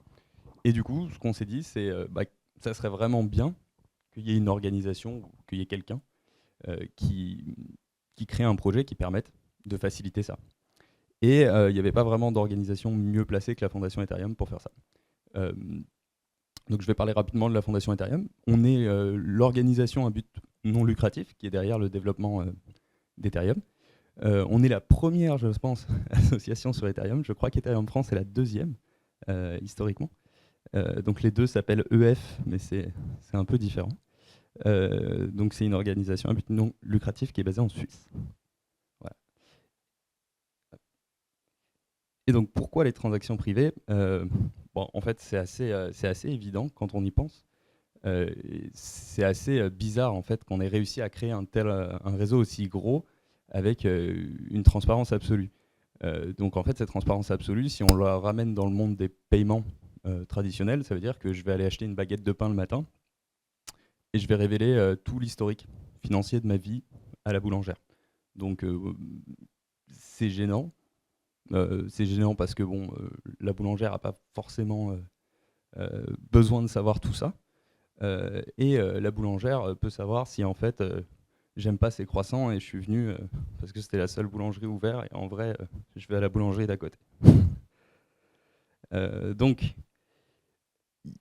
Et du coup, ce qu'on s'est dit, c'est que ça serait vraiment bien qu'il y ait une organisation, qu'il y ait quelqu'un qui crée un projet qui permette de faciliter ça. Et il n'y avait pas vraiment d'organisation mieux placée que la Fondation Ethereum pour faire ça. Donc je vais parler rapidement de la Fondation Ethereum. On est l'organisation à but non lucratif qui est derrière le développement d'Ethereum. On est la première, je pense, association sur Ethereum. Je crois qu'Ethereum France est la deuxième, historiquement. Donc les deux s'appellent EF, mais c'est un peu différent. Donc c'est une organisation à but non lucratif qui est basée en Suisse. Voilà. Et donc pourquoi les transactions privées ? En fait, c'est assez évident quand on y pense. C'est assez bizarre en fait qu'on ait réussi à créer un réseau aussi gros avec une transparence absolue. Donc en fait, cette transparence absolue, si on la ramène dans le monde des paiements traditionnels, ça veut dire que je vais aller acheter une baguette de pain le matin et je vais révéler tout l'historique financier de ma vie à la boulangère. Donc c'est gênant. C'est gênant parce que la boulangère n'a pas forcément besoin de savoir tout ça. Et la boulangère peut savoir si en fait j'aime pas ces croissants et je suis venu parce que c'était la seule boulangerie ouverte et en vrai je vais à la boulangerie d'à côté. Donc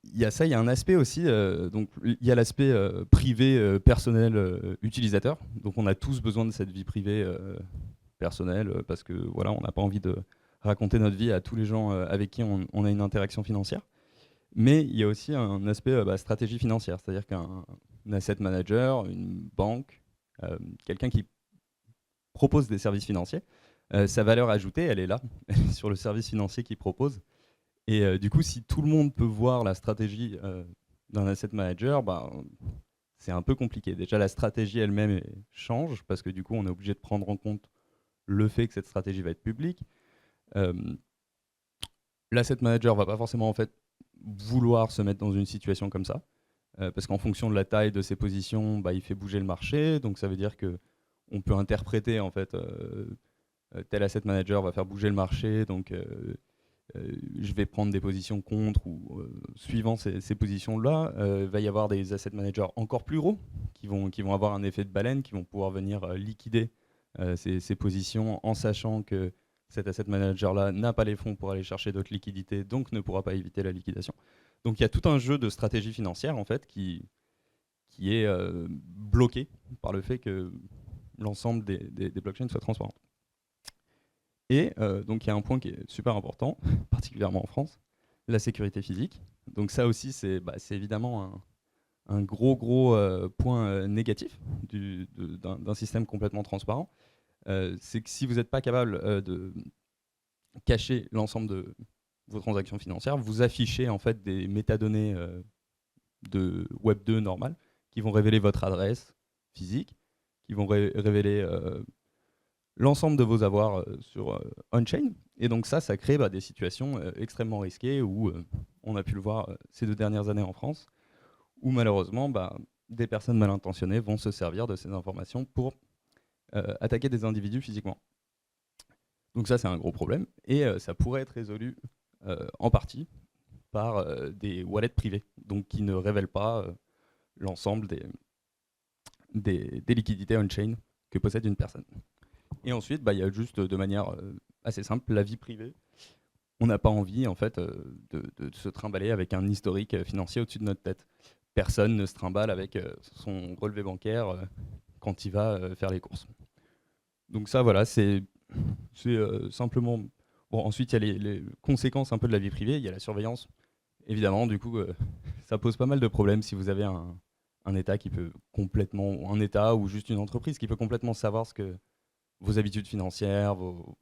il y a ça, il y a un aspect aussi, donc il y a l'aspect privé, personnel, utilisateur. Donc on a tous besoin de cette vie privée personnelle parce que voilà, on n'a pas envie de raconter notre vie à tous les gens avec qui on a une interaction financière. Mais il y a aussi un aspect stratégie financière, c'est-à-dire qu'un asset manager, une banque, quelqu'un qui propose des services financiers, sa valeur ajoutée, elle est là, sur le service financier qu'il propose. Et du coup, si tout le monde peut voir la stratégie d'un asset manager, c'est un peu compliqué. Déjà, la stratégie elle-même change, parce que du coup, on est obligé de prendre en compte le fait que cette stratégie va être publique. L'asset manager va pas forcément en fait vouloir se mettre dans une situation comme ça, parce qu'en fonction de la taille de ses positions, il fait bouger le marché. Donc ça veut dire que on peut interpréter en fait tel asset manager va faire bouger le marché, donc je vais prendre des positions contre ou suivant ces positions-là, va y avoir des asset managers encore plus gros qui vont avoir un effet de baleine, qui vont pouvoir venir liquider ces positions en sachant que cet asset manager-là n'a pas les fonds pour aller chercher d'autres liquidités, donc ne pourra pas éviter la liquidation. Donc il y a tout un jeu de stratégie financière en fait qui est bloqué par le fait que l'ensemble des blockchains soient transparentes. Et donc il y a un point qui est super important, particulièrement en France, la sécurité physique. Donc ça aussi, c'est évidemment un gros point négatif d'un système complètement transparent. C'est que si vous n'êtes pas capable de cacher l'ensemble de vos transactions financières, vous affichez en fait des métadonnées de Web 2 normales qui vont révéler votre adresse physique, qui vont révéler l'ensemble de vos avoirs sur on-chain. Et donc ça crée des situations extrêmement risquées où on a pu le voir ces 2 dernières années en France, où malheureusement des personnes mal intentionnées vont se servir de ces informations pour attaquer des individus physiquement. Donc ça, c'est un gros problème, et ça pourrait être résolu en partie par des wallets privés, donc qui ne révèlent pas l'ensemble des liquidités on-chain que possède une personne. Et ensuite, il y a juste de manière assez simple la vie privée. On n'a pas envie en fait de se trimballer avec un historique financier au-dessus de notre tête. Personne ne se trimballe avec son relevé bancaire quand il va faire les courses. Donc ça, voilà, c'est simplement... Bon, ensuite, il y a les conséquences un peu de la vie privée. Il y a la surveillance. Évidemment, du coup, ça pose pas mal de problèmes si vous avez un État qui peut complètement... Un État ou juste une entreprise qui peut complètement savoir ce que vos habitudes financières, vos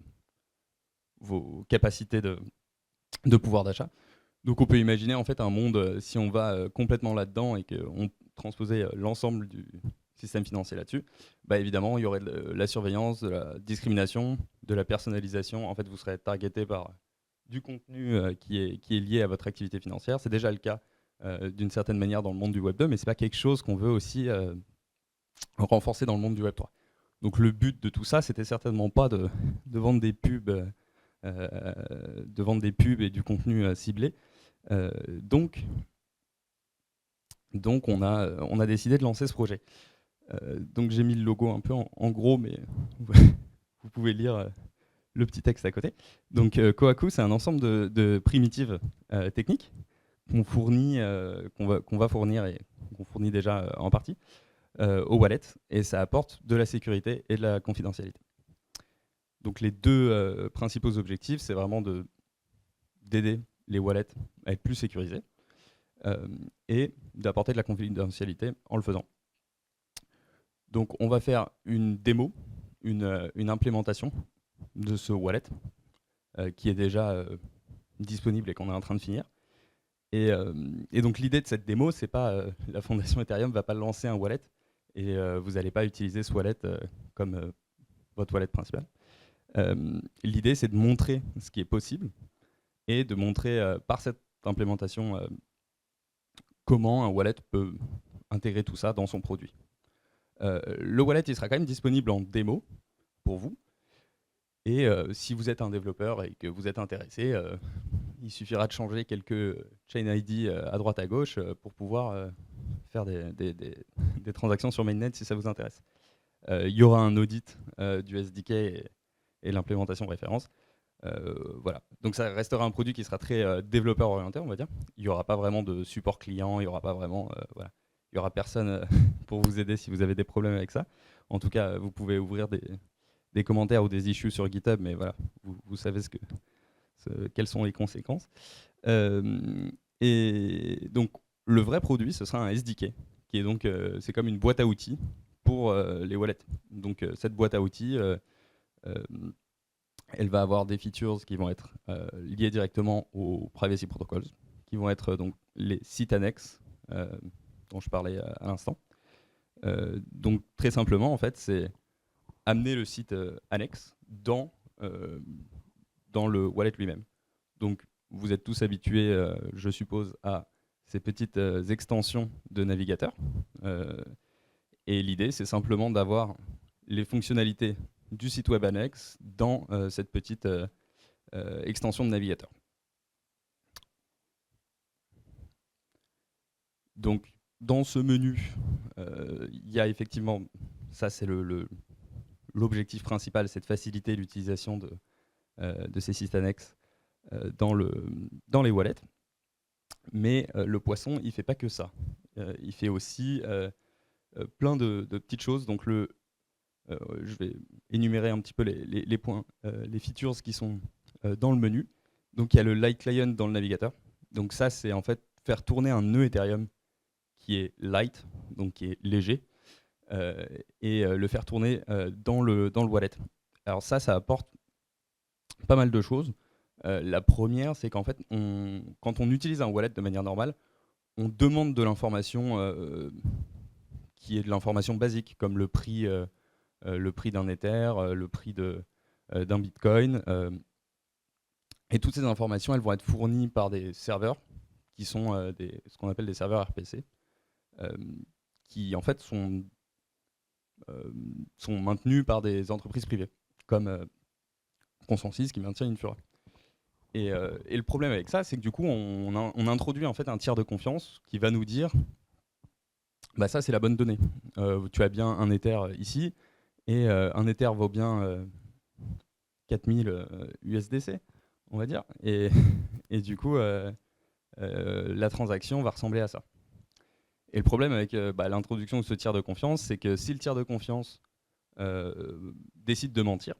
capacités de pouvoir d'achat. Donc on peut imaginer en fait un monde, si on va complètement là-dedans et qu'on transposait l'ensemble du système financier là-dessus, évidemment il y aurait de la surveillance, de la discrimination, de la personnalisation. En fait, vous serez targeté par du contenu qui est lié à votre activité financière. C'est déjà le cas d'une certaine manière dans le monde du Web 2, mais c'est pas quelque chose qu'on veut aussi renforcer dans le monde du Web 3. Donc le but de tout ça, c'était certainement pas de vendre des pubs, et du contenu ciblé. Donc on a décidé de lancer ce projet. Donc j'ai mis le logo un peu en gros, mais vous pouvez lire le petit texte à côté. Donc Kohaku, c'est un ensemble de primitives techniques qu'on fournit, qu'on va fournir et qu'on fournit déjà en partie au wallet, et ça apporte de la sécurité et de la confidentialité. Donc les 2 principaux objectifs, c'est vraiment d'aider les wallets à être plus sécurisés et d'apporter de la confidentialité en le faisant. Donc on va faire une démo, une implémentation de ce wallet qui est déjà disponible et qu'on est en train de finir. Et donc l'idée de cette démo, c'est pas la fondation Ethereum va pas lancer un wallet et vous n'allez pas utiliser ce wallet comme votre wallet principal. L'idée, c'est de montrer ce qui est possible et de montrer par cette implémentation comment un wallet peut intégrer tout ça dans son produit. Le wallet, il sera quand même disponible en démo pour vous. Et si vous êtes un développeur et que vous êtes intéressé, il suffira de changer quelques chain ID à droite à gauche pour pouvoir faire des transactions sur mainnet si ça vous intéresse. Il y aura un audit du SDK et l'implémentation référence. Voilà. Donc ça restera un produit qui sera très développeur orienté, on va dire. Il n'y aura pas vraiment de support client, il n'y aura pas vraiment... voilà. Il n'y aura personne pour vous aider si vous avez des problèmes avec ça. En tout cas, vous pouvez ouvrir des commentaires ou des issues sur GitHub, mais voilà, vous savez quelles sont les conséquences. Et donc, le vrai produit, ce sera un SDK, qui est donc, c'est comme une boîte à outils pour les wallets. Donc, cette boîte à outils, elle va avoir des features qui vont être liées directement aux privacy protocols, qui vont être donc les sites annexes dont je parlais à l'instant. Donc, très simplement, en fait, c'est amener le site annexe dans le wallet lui-même. Donc, vous êtes tous habitués, je suppose, à ces petites extensions de navigateur. Et l'idée, c'est simplement d'avoir les fonctionnalités du site web annexe dans cette petite extension de navigateur. Donc, dans ce menu, il y a effectivement, ça c'est l'objectif principal, c'est de faciliter l'utilisation de ces sites annexes dans les wallets. Mais le poisson, il ne fait pas que ça. Il fait aussi plein de petites choses. Donc Je vais énumérer un petit peu les points, les features qui sont dans le menu. Donc il y a le Light Client dans le navigateur. Donc ça, c'est en fait faire tourner un nœud Ethereum qui est light, donc qui est léger, et le faire tourner dans le wallet. Alors ça apporte pas mal de choses. La première, c'est qu'en fait, quand on utilise un wallet de manière normale, on demande de l'information qui est de l'information basique, comme le prix d'un Ether, le prix d'un Bitcoin. Et toutes ces informations, elles vont être fournies par des serveurs qui sont ce qu'on appelle des serveurs RPC, qui en fait sont maintenus par des entreprises privées, comme Consensus qui maintient Infura. Et le problème avec ça, c'est que du coup, on introduit en fait un tiers de confiance qui va nous dire bah ça c'est la bonne donnée. Tu as bien un Ether ici, et un Ether vaut bien 4000 USDC, on va dire. Et du coup, la transaction va ressembler à ça. Et le problème avec l'introduction de ce tiers de confiance, c'est que si le tiers de confiance décide de mentir,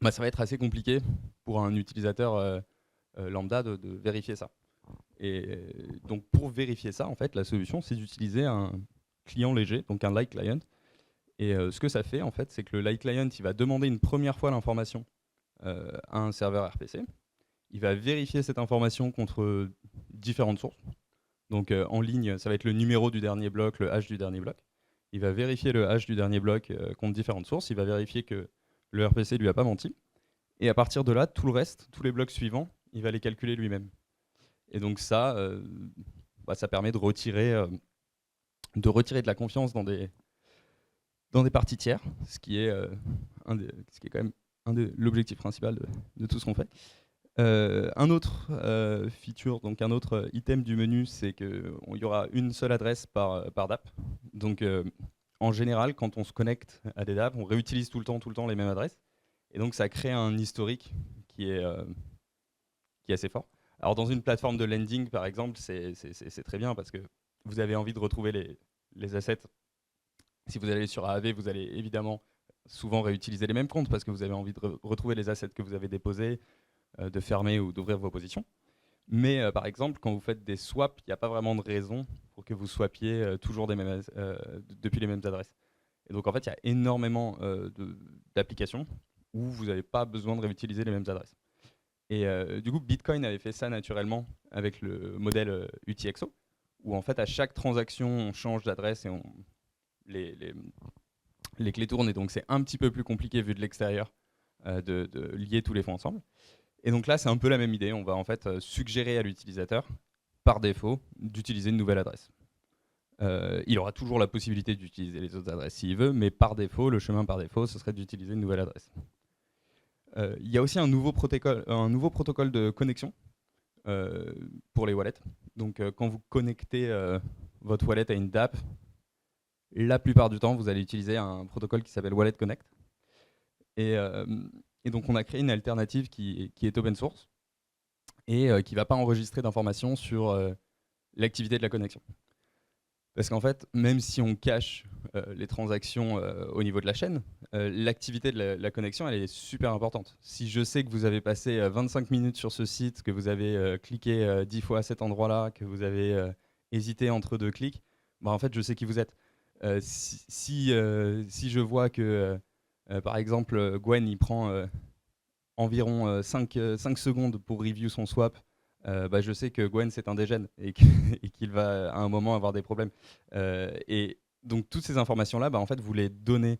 bah, ça va être assez compliqué pour un utilisateur lambda de vérifier ça. Et donc pour vérifier ça, en fait, la solution, c'est d'utiliser un client léger, donc un light client. Et ce que ça fait, en fait, c'est que le light client, il va demander une première fois l'information à un serveur RPC. Il va vérifier cette information contre différentes sources. Donc en ligne, ça va être le numéro du dernier bloc, le hash du dernier bloc. Il va vérifier le hash du dernier bloc contre différentes sources. Il va vérifier que le RPC lui a pas menti. Et à partir de là, tout le reste, tous les blocs suivants, il va les calculer lui-même. Et donc ça, ça permet de retirer de la confiance dans des parties tiers, ce qui est quand même l'objectif principal de tout ce qu'on fait. Un autre feature, donc un autre item du menu, c'est qu'il y aura une seule adresse par DApp. Donc en général, quand on se connecte à des DApp, on réutilise tout le temps les mêmes adresses. Et donc ça crée un historique qui est assez fort. Alors dans une plateforme de lending, par exemple, c'est très bien parce que vous avez envie de retrouver les assets. Si vous allez sur AAV, vous allez évidemment souvent réutiliser les mêmes comptes parce que vous avez envie de retrouver les assets que vous avez déposés, de fermer ou d'ouvrir vos positions. Mais par exemple, quand vous faites des swaps, il n'y a pas vraiment de raison pour que vous swappiez toujours depuis les mêmes adresses. Et donc en fait, il y a énormément d'applications où vous n'avez pas besoin de réutiliser les mêmes adresses. Et du coup, Bitcoin avait fait ça naturellement avec le modèle UTXO, où en fait, à chaque transaction, on change d'adresse et les clés tournent. Et donc, c'est un petit peu plus compliqué vu de l'extérieur de lier tous les fonds ensemble. Et donc là, c'est un peu la même idée. On va en fait suggérer à l'utilisateur, par défaut, d'utiliser une nouvelle adresse. Il aura toujours la possibilité d'utiliser les autres adresses s'il veut, mais par défaut, le chemin par défaut, ce serait d'utiliser une nouvelle adresse. Il y a aussi un nouveau protocole de connexion pour les wallets. Donc quand vous connectez votre wallet à une DApp, la plupart du temps, vous allez utiliser un protocole qui s'appelle Wallet Connect. Et donc on a créé une alternative qui est open source et qui ne va pas enregistrer d'informations sur l'activité de la connexion. Parce qu'en fait, même si on cache les transactions au niveau de la chaîne, l'activité de la connexion, elle est super importante. Si je sais que vous avez passé 25 minutes sur ce site, que vous avez cliqué 10 fois à cet endroit-là, que vous avez hésité entre deux clics, bah en fait, je sais qui vous êtes. Si je vois que, par exemple, Gwen, il prend environ 5 secondes pour review son swap, je sais que Gwen c'est un dégène et qu'il va à un moment avoir des problèmes. Et donc toutes ces informations-là, en fait, vous les donnez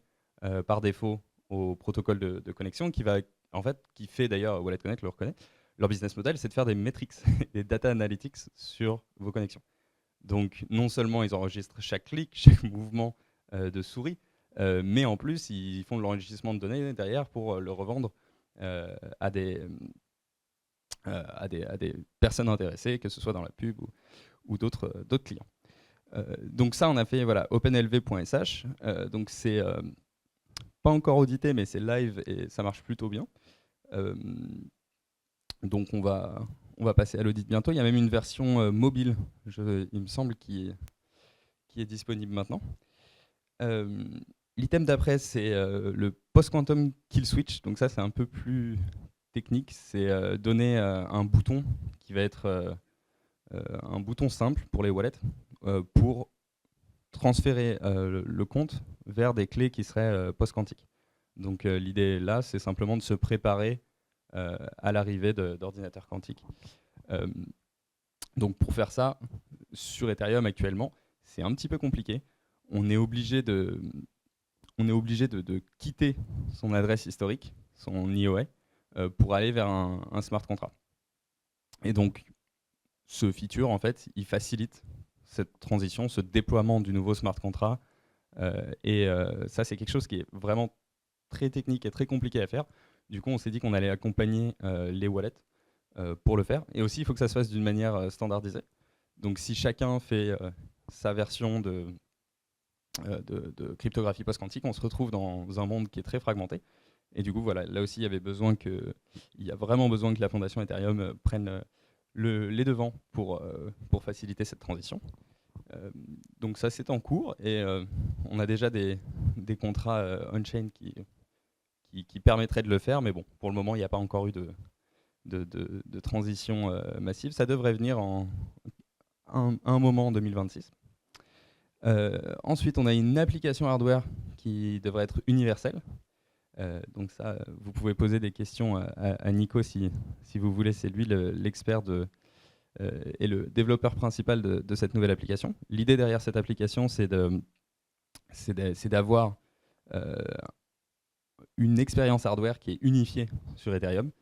par défaut au protocole de connexion qui fait d'ailleurs, Wallet Connect le reconnaît, leur business model, c'est de faire des metrics, des data analytics sur vos connexions. Donc non seulement ils enregistrent chaque clic, chaque mouvement de souris, mais en plus ils font de l'enregistrement de données derrière pour le revendre à des personnes intéressées, que ce soit dans la pub ou d'autres clients. Donc ça, on a fait openlv.sh. Donc c'est pas encore audité, mais c'est live et ça marche plutôt bien. Donc on va passer à l'audit bientôt. Il y a même une version mobile, il me semble, qui est disponible maintenant. L'item d'après, c'est le post-quantum kill switch. Donc ça, c'est un peu plus technique. C'est donner un bouton qui va être un bouton simple pour les wallets pour transférer le compte vers des clés qui seraient post-quantiques. Donc l'idée là, c'est simplement de se préparer à l'arrivée d'ordinateurs quantiques. Donc pour faire ça, sur Ethereum actuellement, c'est un petit peu compliqué. On est obligé de quitter son adresse historique, son IOA, pour aller vers un smart contract. Et donc, ce feature, en fait, il facilite cette transition, ce déploiement du nouveau smart contract. Ça, c'est quelque chose qui est vraiment très technique et très compliqué à faire. Du coup, on s'est dit qu'on allait accompagner les wallets pour le faire. Et aussi, il faut que ça se fasse d'une manière standardisée. Donc, si chacun fait sa version de cryptographie post-quantique, on se retrouve dans un monde qui est très fragmenté. Et du coup, voilà, là aussi, il y a vraiment besoin que la fondation Ethereum prenne les devants pour faciliter cette transition. Donc ça, c'est en cours et on a déjà des contrats on-chain qui permettraient de le faire, mais bon, pour le moment, il n'y a pas encore eu de transition massive. Ça devrait venir un moment en 2026. Ensuite, on a une application hardware qui devrait être universelle. Donc ça, vous pouvez poser des questions à Nico si vous voulez. C'est lui l'expert et le développeur principal de cette nouvelle application. L'idée derrière cette application, c'est d'avoir une expérience hardware qui est unifiée sur Ethereum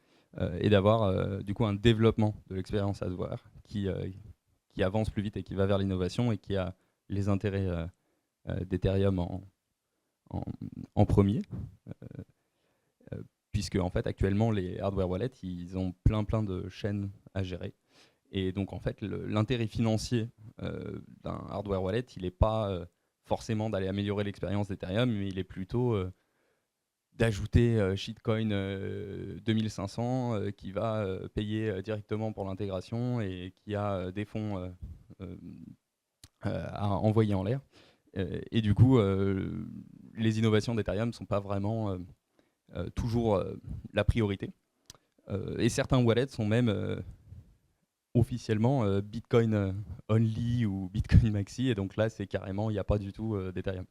et d'avoir du coup un développement de l'expérience hardware qui avance plus vite et qui va vers l'innovation et qui a les intérêts d'Ethereum en premier. Puisque en fait actuellement les hardware wallets ils ont plein de chaînes à gérer et donc en fait l'intérêt financier d'un hardware wallet il n'est pas forcément d'aller améliorer l'expérience d'Ethereum, mais il est plutôt d'ajouter shitcoin 2500 qui va payer directement pour l'intégration et qui a des fonds à envoyer en l'air et du coup les innovations d'Ethereum ne sont pas vraiment toujours la priorité. Et certains wallets sont même officiellement Bitcoin only ou Bitcoin maxi, et donc là, c'est carrément, il n'y a pas du tout d'Ethereum.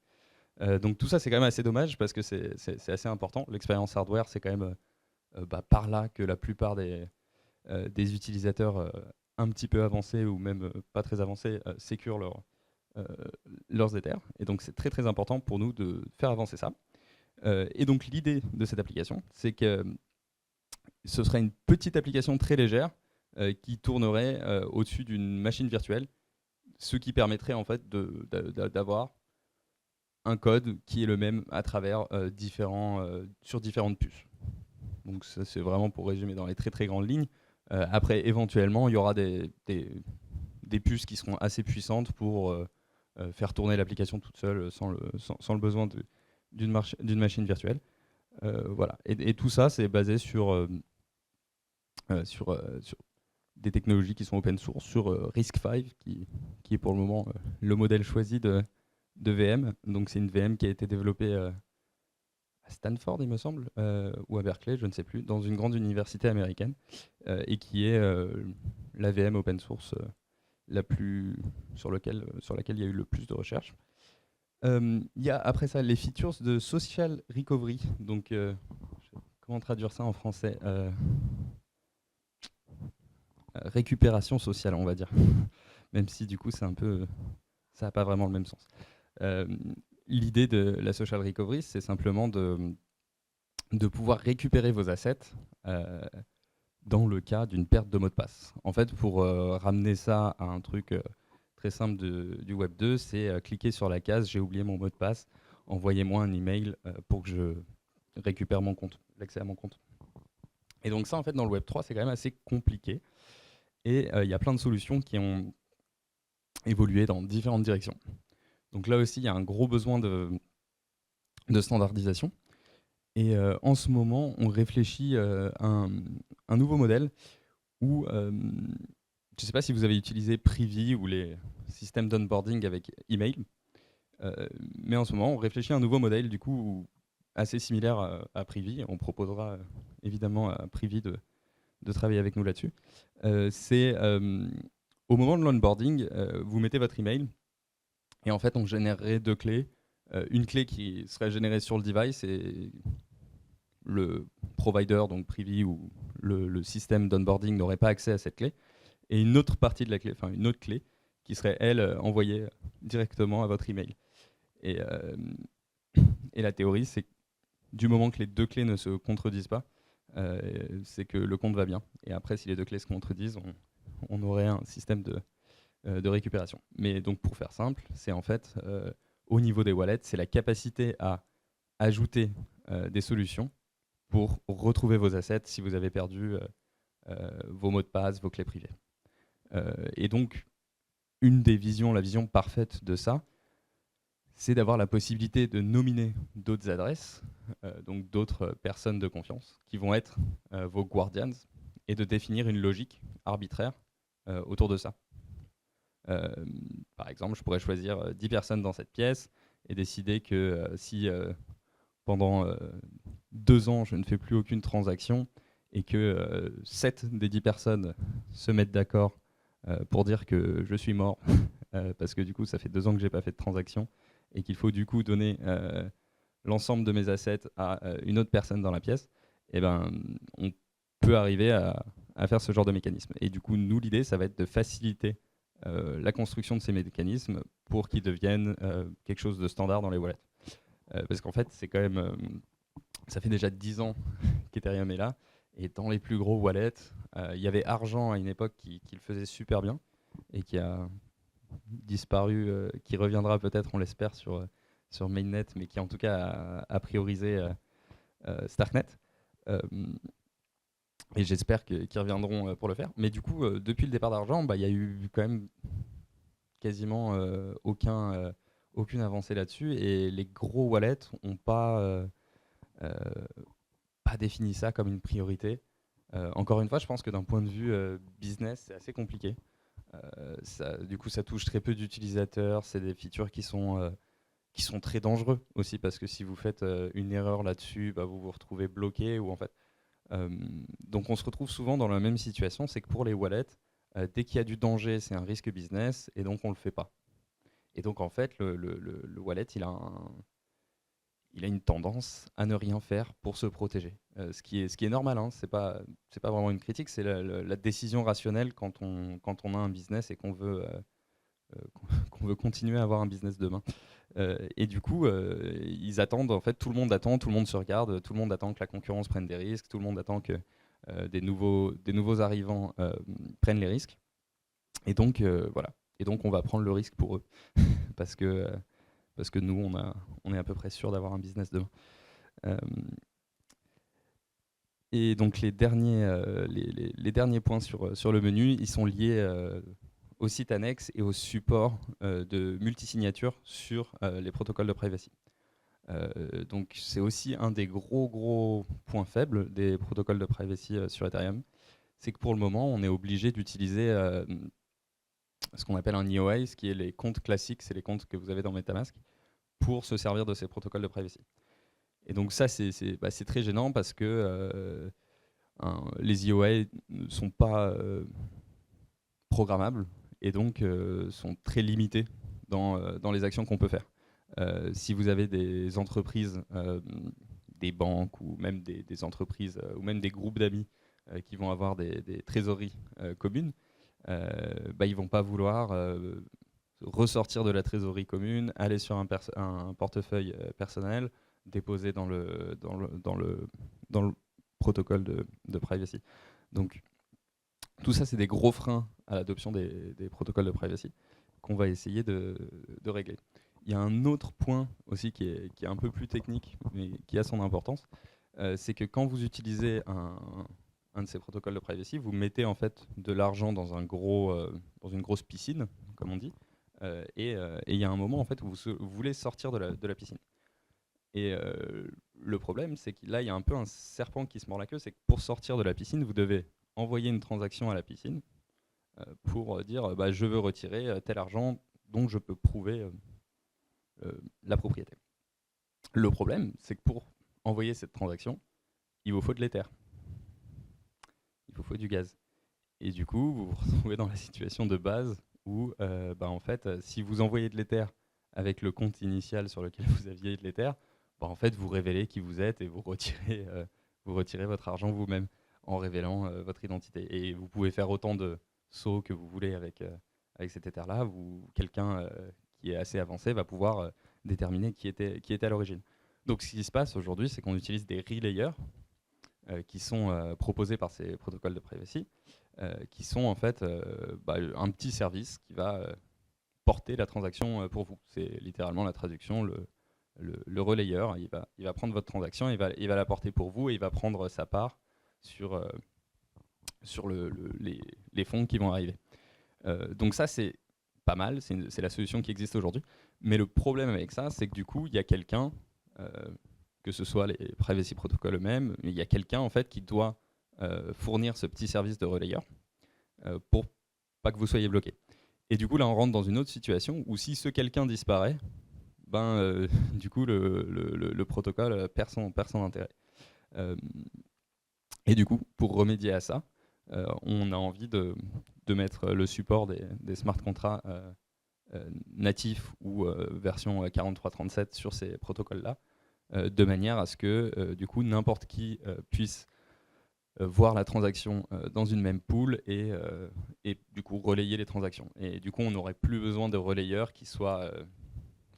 Donc tout ça, c'est quand même assez dommage parce que c'est assez important. L'expérience hardware, c'est quand même par là que la plupart des utilisateurs un petit peu avancés ou même pas très avancés sécurent leurs Ethers. Et donc c'est très important pour nous de faire avancer ça. Et donc l'idée de cette application, c'est que ce serait une petite application très légère qui tournerait au-dessus d'une machine virtuelle, ce qui permettrait en fait d'avoir un code qui est le même à travers sur différentes puces. Donc ça, c'est vraiment pour résumer dans les très grandes lignes. Après, éventuellement, il y aura des puces qui seront assez puissantes pour faire tourner l'application toute seule sans le besoin d'une machine virtuelle. Voilà. Et tout ça, c'est basé sur des technologies qui sont open source, sur RISC-V, qui est pour le moment le modèle choisi de VM. Donc c'est une VM qui a été développée à Stanford, il me semble, ou à Berkeley, je ne sais plus, dans une grande université américaine, et qui est la VM open source sur laquelle il y a eu le plus de recherches. Il y a après ça les features de social recovery. Donc, comment traduire ça en français récupération sociale, on va dire. Même si du coup, ça n'a pas vraiment le même sens. L'idée de la social recovery, c'est simplement de pouvoir récupérer vos assets dans le cas d'une perte de mot de passe. En fait, pour ramener ça à un truc très simple du Web 2, c'est cliquer sur la case « J'ai oublié mon mot de passe, envoyez-moi un email pour que je récupère mon compte, l'accès à mon compte ». Et donc ça, en fait, dans le Web 3, c'est quand même assez compliqué. Et il y a plein de solutions qui ont évolué dans différentes directions. Donc là aussi, il y a un gros besoin de standardisation. Et en ce moment, on réfléchit à un nouveau modèle où, je ne sais pas si vous avez utilisé Privy ou les systèmes d'onboarding avec email. Mais en ce moment, on réfléchit à un nouveau modèle, du coup, assez similaire à Privy. On proposera évidemment à Privy de travailler avec nous là-dessus. C'est au moment de l'onboarding, vous mettez votre email et en fait, on générerait 2 clés. Une clé qui serait générée sur le device et le provider, donc Privy ou le système d'onboarding n'aurait pas accès à cette clé. Et une autre partie de la clé, enfin une autre clé, qui serait, elle, envoyée directement à votre email. Et, et la théorie, c'est que du moment que les 2 clés ne se contredisent pas, c'est que le compte va bien. Et après, si les 2 clés se contredisent, on aurait un système de récupération. Mais donc, pour faire simple, c'est en fait, au niveau des wallets, c'est la capacité à ajouter des solutions pour retrouver vos assets si vous avez perdu vos mots de passe, vos clés privées. Et donc, la vision parfaite de ça, c'est d'avoir la possibilité de nominer d'autres adresses, donc d'autres personnes de confiance, qui vont être vos guardians, et de définir une logique arbitraire autour de ça. Par exemple, je pourrais choisir 10 personnes dans cette pièce et décider que si pendant 2 ans, je ne fais plus aucune transaction et que 7 des 10 personnes se mettent d'accord pour dire que je suis mort parce que du coup, ça fait 2 ans que je n'ai pas fait de transaction et qu'il faut du coup donner l'ensemble de mes assets à une autre personne dans la pièce, et ben, on peut arriver à faire ce genre de mécanisme. Et du coup, nous, l'idée, ça va être de faciliter la construction de ces mécanismes pour qu'ils deviennent quelque chose de standard dans les wallets. Parce qu'en fait, c'est quand même... ça fait déjà 10 ans qu'Ethereum est là, et dans les plus gros wallets, il y avait Argent à une époque qui le faisait super bien, et qui a disparu, qui reviendra peut-être, on l'espère, sur Mainnet, mais qui en tout cas a priorisé Starknet. Et j'espère qu'ils reviendront pour le faire. Mais du coup, depuis le départ d'Argent, il y a eu quand même quasiment aucune avancée là-dessus. Et les gros wallets n'ont pas défini ça comme une priorité. Encore une fois, je pense que d'un point de vue business, c'est assez compliqué. Du coup, ça touche très peu d'utilisateurs. C'est des features qui sont très dangereux aussi, parce que si vous faites une erreur là-dessus, vous vous retrouvez bloqué. Ou en fait, donc on se retrouve souvent dans la même situation, c'est que pour les wallets, dès qu'il y a du danger, c'est un risque business, et donc on ne le fait pas. Et donc en fait, le wallet, il a une tendance à ne rien faire pour se protéger. Ce qui est normal, hein, c'est pas vraiment une critique, c'est la décision rationnelle quand on a un business et qu'on veut continuer à avoir un business demain. Et du coup, ils attendent, en fait, tout le monde attend, tout le monde se regarde, tout le monde attend que la concurrence prenne des risques, tout le monde attend que des nouveaux arrivants prennent les risques. Et donc, voilà. Et donc, on va prendre le risque pour eux. parce que nous, on est à peu près sûr d'avoir un business demain. Et donc, les derniers points sur le menu, ils sont liés au site annexe et au support de multisignature sur les protocoles de privacy. Donc c'est aussi un des gros points faibles des protocoles de privacy sur Ethereum, c'est que pour le moment on est obligé d'utiliser ce qu'on appelle un EOA, ce qui est les comptes classiques, c'est les comptes que vous avez dans MetaMask, pour se servir de ces protocoles de privacy. Et donc ça c'est très gênant parce que les EOA ne sont pas programmables, et donc sont très limités dans les actions qu'on peut faire. Si vous avez des entreprises, des banques, ou même des entreprises, ou même des groupes d'amis qui vont avoir des trésoreries communes, ils ne vont pas vouloir ressortir de la trésorerie commune, aller sur un portefeuille personnel, déposer dans le protocole de privacy. Donc, tout ça, c'est des gros freins à l'adoption des protocoles de privacy qu'on va essayer de régler. Il y a un autre point aussi qui est un peu plus technique, mais qui a son importance, c'est que quand vous utilisez un de ces protocoles de privacy, vous mettez en fait de l'argent dans une grosse piscine, comme on dit, et il y a un moment en fait où vous voulez sortir de la piscine. Et le problème, c'est que là, il y a un peu un serpent qui se mord la queue, c'est que pour sortir de la piscine, vous devez envoyer une transaction à la piscine pour dire je veux retirer tel argent dont je peux prouver la propriété. Le problème, c'est que pour envoyer cette transaction, il vous faut de l'Ether. Il vous faut du gaz. Et du coup, vous vous retrouvez dans la situation de base où, en fait, si vous envoyez de l'Ether avec le compte initial sur lequel vous aviez de l'Ether, en fait, vous révélez qui vous êtes et vous retirez votre argent vous-même en révélant votre identité. Et vous pouvez faire autant de sauts que vous voulez avec cet Ether-là. Quelqu'un qui est assez avancé va pouvoir déterminer qui était à l'origine. Donc, ce qui se passe aujourd'hui, c'est qu'on utilise des relayers qui sont proposés par ces protocoles de privacy, qui sont en fait un petit service qui va porter la transaction pour vous. C'est littéralement la traduction, le relayeur, il va prendre votre transaction, il va la porter pour vous et il va prendre sa part sur les fonds qui vont arriver. Donc ça, c'est pas mal, c'est la solution qui existe aujourd'hui. Mais le problème avec ça, c'est que du coup, il y a quelqu'un, que ce soit les privacy protocoles eux-mêmes, il y a quelqu'un en fait qui doit fournir ce petit service de relayeur pour pas que vous soyez bloqué. Et du coup, là, on rentre dans une autre situation où si ce quelqu'un disparaît, du coup, le protocole perd son intérêt. Et du coup, pour remédier à ça, on a envie de mettre le support des smart contracts natifs ou version 4337 sur ces protocoles-là, de manière à ce que du coup n'importe qui puisse voir la transaction dans une même pool et du coup relayer les transactions. Et du coup, on n'aurait plus besoin de relayeurs qui soient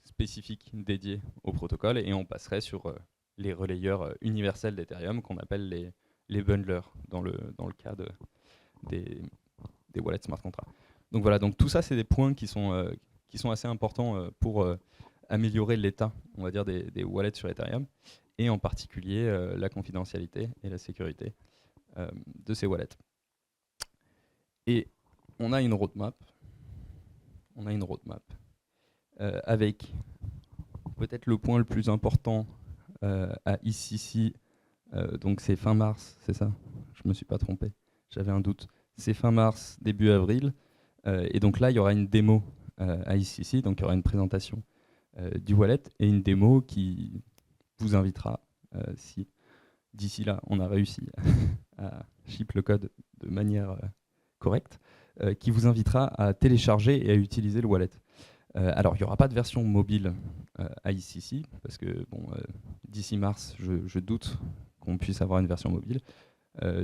spécifiques dédiés au protocole et on passerait sur les relayeurs universels d'Ethereum qu'on appelle les bundlers dans le cas des wallets smart contracts. Donc voilà, donc tout ça, c'est des points qui sont assez importants pour améliorer l'état, on va dire, des wallets sur Ethereum, et en particulier la confidentialité et la sécurité de ces wallets. Et on a une roadmap, avec peut-être le point le plus important à ICC, donc c'est fin mars, c'est ça? Je me suis pas trompé, j'avais un doute. C'est fin mars, début avril, et donc là il y aura une démo à ICC, donc il y aura une présentation du wallet et une démo qui vous invitera, si d'ici là on a réussi à ship le code de manière correcte, qui vous invitera à télécharger et à utiliser le wallet. Alors il n'y aura pas de version mobile à ICC, parce que d'ici mars, je doute qu'on puisse avoir une version mobile.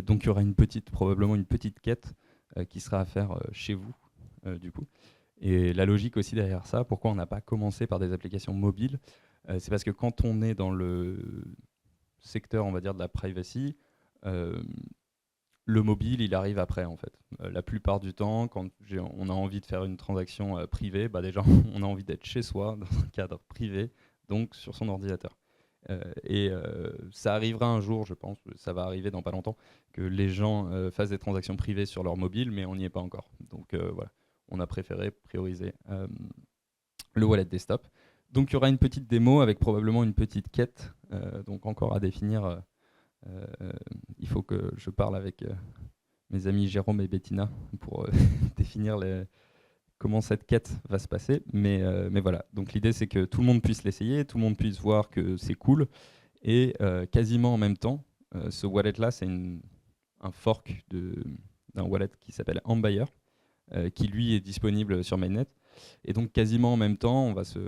Donc il y aura probablement une petite quête qui sera à faire chez vous, du coup. Et la logique aussi derrière ça, pourquoi on n'a pas commencé par des applications mobiles, c'est parce que quand on est dans le secteur, on va dire, de la privacy, le mobile, il arrive après, en fait. La plupart du temps, quand on a envie de faire une transaction privée, déjà, on a envie d'être chez soi, dans un cadre privé, donc sur son ordinateur. Ça arrivera un jour, je pense, ça va arriver dans pas longtemps, que les gens fassent des transactions privées sur leur mobile, mais on n'y est pas encore. Donc voilà, on a préféré prioriser le wallet desktop. Donc il y aura une petite démo avec probablement une petite quête, donc encore à définir. Il faut que je parle avec mes amis Jérôme et Bettina pour définir comment cette quête va se passer. Mais voilà, donc l'idée c'est que tout le monde puisse l'essayer, tout le monde puisse voir que c'est cool. Et quasiment en même temps, ce wallet-là, c'est un fork d'un wallet qui s'appelle Ambire, qui lui est disponible sur Mainnet. Et donc quasiment en même temps, on va se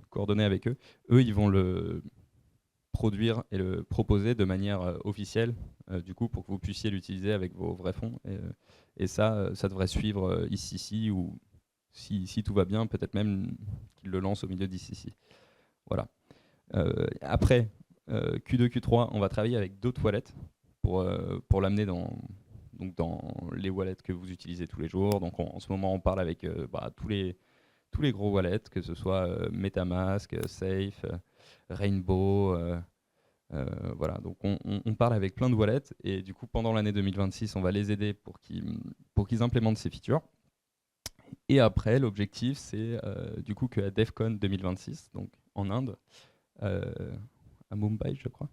coordonner avec eux. Eux, ils vont le produire et le proposer de manière officielle, du coup, pour que vous puissiez l'utiliser avec vos vrais fonds. Et ça devrait suivre ICC, ou si tout va bien, peut-être même qu'ils le lancent au milieu d'ICC. Voilà. Après, Q2, Q3, on va travailler avec d'autres wallets pour l'amener dans les wallets que vous utilisez tous les jours. Donc en ce moment, on parle avec tous les gros wallets, que ce soit MetaMask, Safe, Rainbow, voilà. Donc on parle avec plein de wallets, et du coup pendant l'année 2026, on va les aider pour qu'ils implémentent ces features. Et après, l'objectif, c'est du coup qu'à DevCon 2026, donc en Inde, à Mumbai, je crois,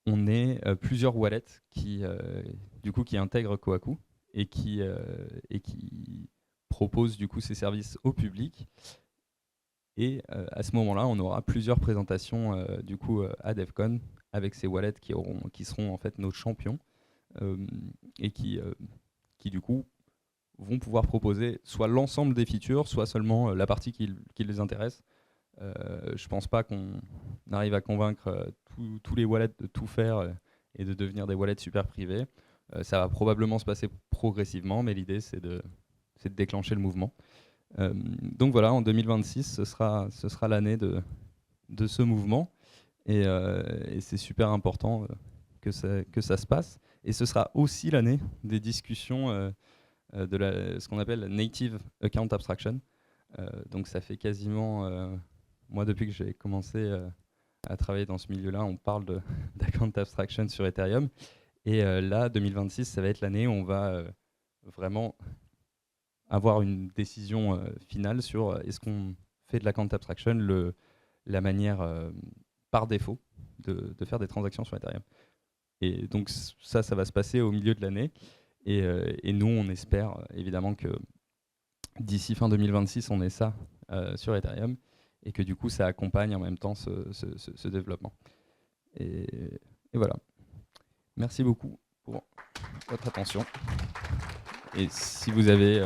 on ait plusieurs wallets qui intègrent Kohaku et qui proposent du coup ces services au public. Et à ce moment-là, on aura plusieurs présentations du coup à DevCon avec ces wallets qui seront en fait nos champions et qui du coup vont pouvoir proposer soit l'ensemble des features, soit seulement la partie qui les intéresse. Je pense pas qu'on arrive à convaincre tous les wallets de tout faire et de devenir des wallets super privés. Ça va probablement se passer progressivement, mais l'idée c'est de déclencher le mouvement. Donc voilà, en 2026, ce sera l'année de ce mouvement et c'est super important que ça se passe. Et ce sera aussi l'année des discussions de ce qu'on appelle Native Account Abstraction. Donc ça fait quasiment, moi depuis que j'ai commencé à travailler dans ce milieu-là, on parle d'account abstraction sur Ethereum. Et là, 2026, ça va être l'année où on va vraiment avoir une décision finale sur est-ce qu'on fait de l'account abstraction la manière par défaut de faire des transactions sur Ethereum. Et donc ça va se passer au milieu de l'année. Et nous, on espère évidemment que d'ici fin 2026, on ait ça sur Ethereum et que du coup, ça accompagne en même temps ce développement. Et voilà. Merci beaucoup pour votre attention. Et si vous avez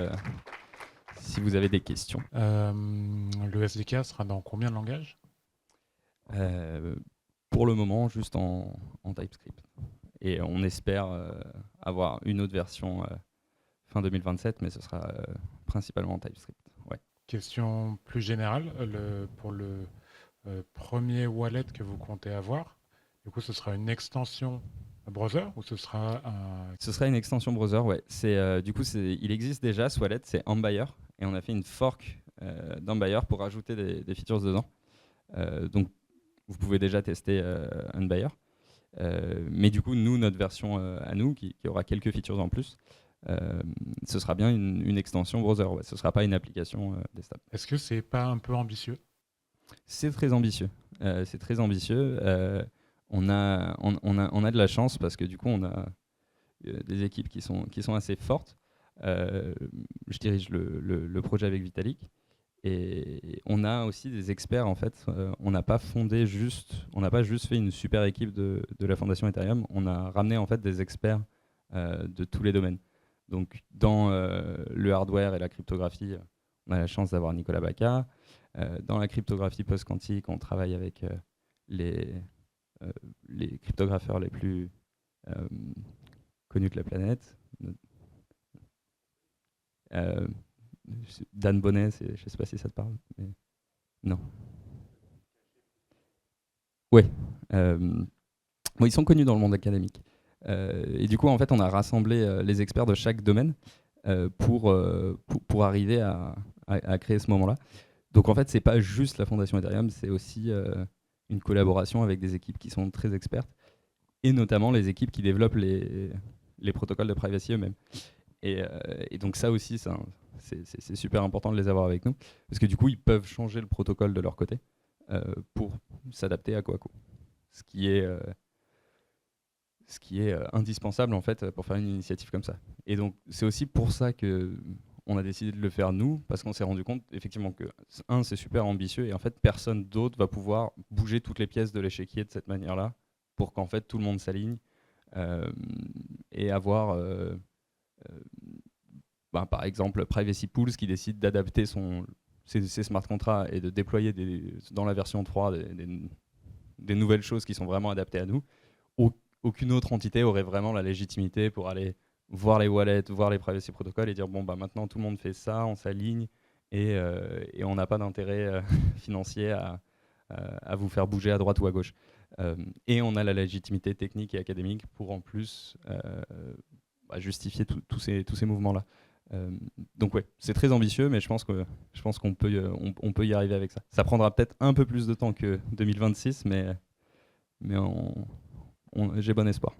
des questions. Le SDK sera dans combien de langages? Pour le moment, juste en TypeScript. Et on espère avoir une autre version fin 2027, mais ce sera principalement en TypeScript. Ouais. Question plus générale, pour le premier wallet que vous comptez avoir, du coup, ce sera une extension browser ou ce sera un... Ce sera une extension browser, ouais. Du coup, il existe déjà ce wallet, c'est Embuyer, et on a fait une fork d'Embuyer pour rajouter des features dedans. Donc, vous pouvez déjà tester Embuyer. Mais du coup, notre version à nous, qui aura quelques features en plus, ce sera bien une extension browser. Ouais. Ce ne sera pas une application desktop. Est-ce que c'est pas un peu ambitieux? C'est très ambitieux. C'est très ambitieux. On a de la chance parce que du coup, on a des équipes qui sont assez fortes. Je dirige le projet avec Vitalik. Et on a aussi des experts en fait. On n'a pas juste fait une super équipe de la fondation Ethereum. On a ramené en fait des experts de tous les domaines. Donc dans le hardware et la cryptographie, on a la chance d'avoir Nicolas Baca. Dans la cryptographie post-quantique, on travaille avec les cryptographeurs les plus connus de la planète. Dan Bonnet, je ne sais pas si ça te parle. Mais... Non. Ouais. Bon, ils sont connus dans le monde académique. Et du coup, en fait, on a rassemblé les experts de chaque domaine pour arriver à créer ce moment-là. Donc, en fait, ce n'est pas juste la fondation Ethereum, c'est aussi une collaboration avec des équipes qui sont très expertes, et notamment les équipes qui développent les protocoles de privacy eux-mêmes. Et donc ça aussi, c'est super important de les avoir avec nous, parce que du coup, ils peuvent changer le protocole de leur côté pour s'adapter à Coaco. Ce qui est indispensable en fait pour faire une initiative comme ça. Et donc c'est aussi pour ça qu'on a décidé de le faire nous, parce qu'on s'est rendu compte effectivement que c'est super ambitieux et en fait personne d'autre va pouvoir bouger toutes les pièces de l'échiquier de cette manière-là pour qu'en fait tout le monde s'aligne et avoir par exemple Privacy Pools qui décide d'adapter ses smart contracts et de déployer dans la version 3 des nouvelles choses qui sont vraiment adaptées à nous. Aucune autre entité aurait vraiment la légitimité pour aller voir les wallets, voir les privacy protocoles et dire bon bah maintenant tout le monde fait ça, on s'aligne et on n'a pas d'intérêt financier à vous faire bouger à droite ou à gauche. Et on a la légitimité technique et académique pour en plus justifier tous ces mouvements-là. Donc ouais, c'est très ambitieux, mais je pense qu'on peut y arriver avec ça. Ça prendra peut-être un peu plus de temps que 2026, mais j'ai bon espoir.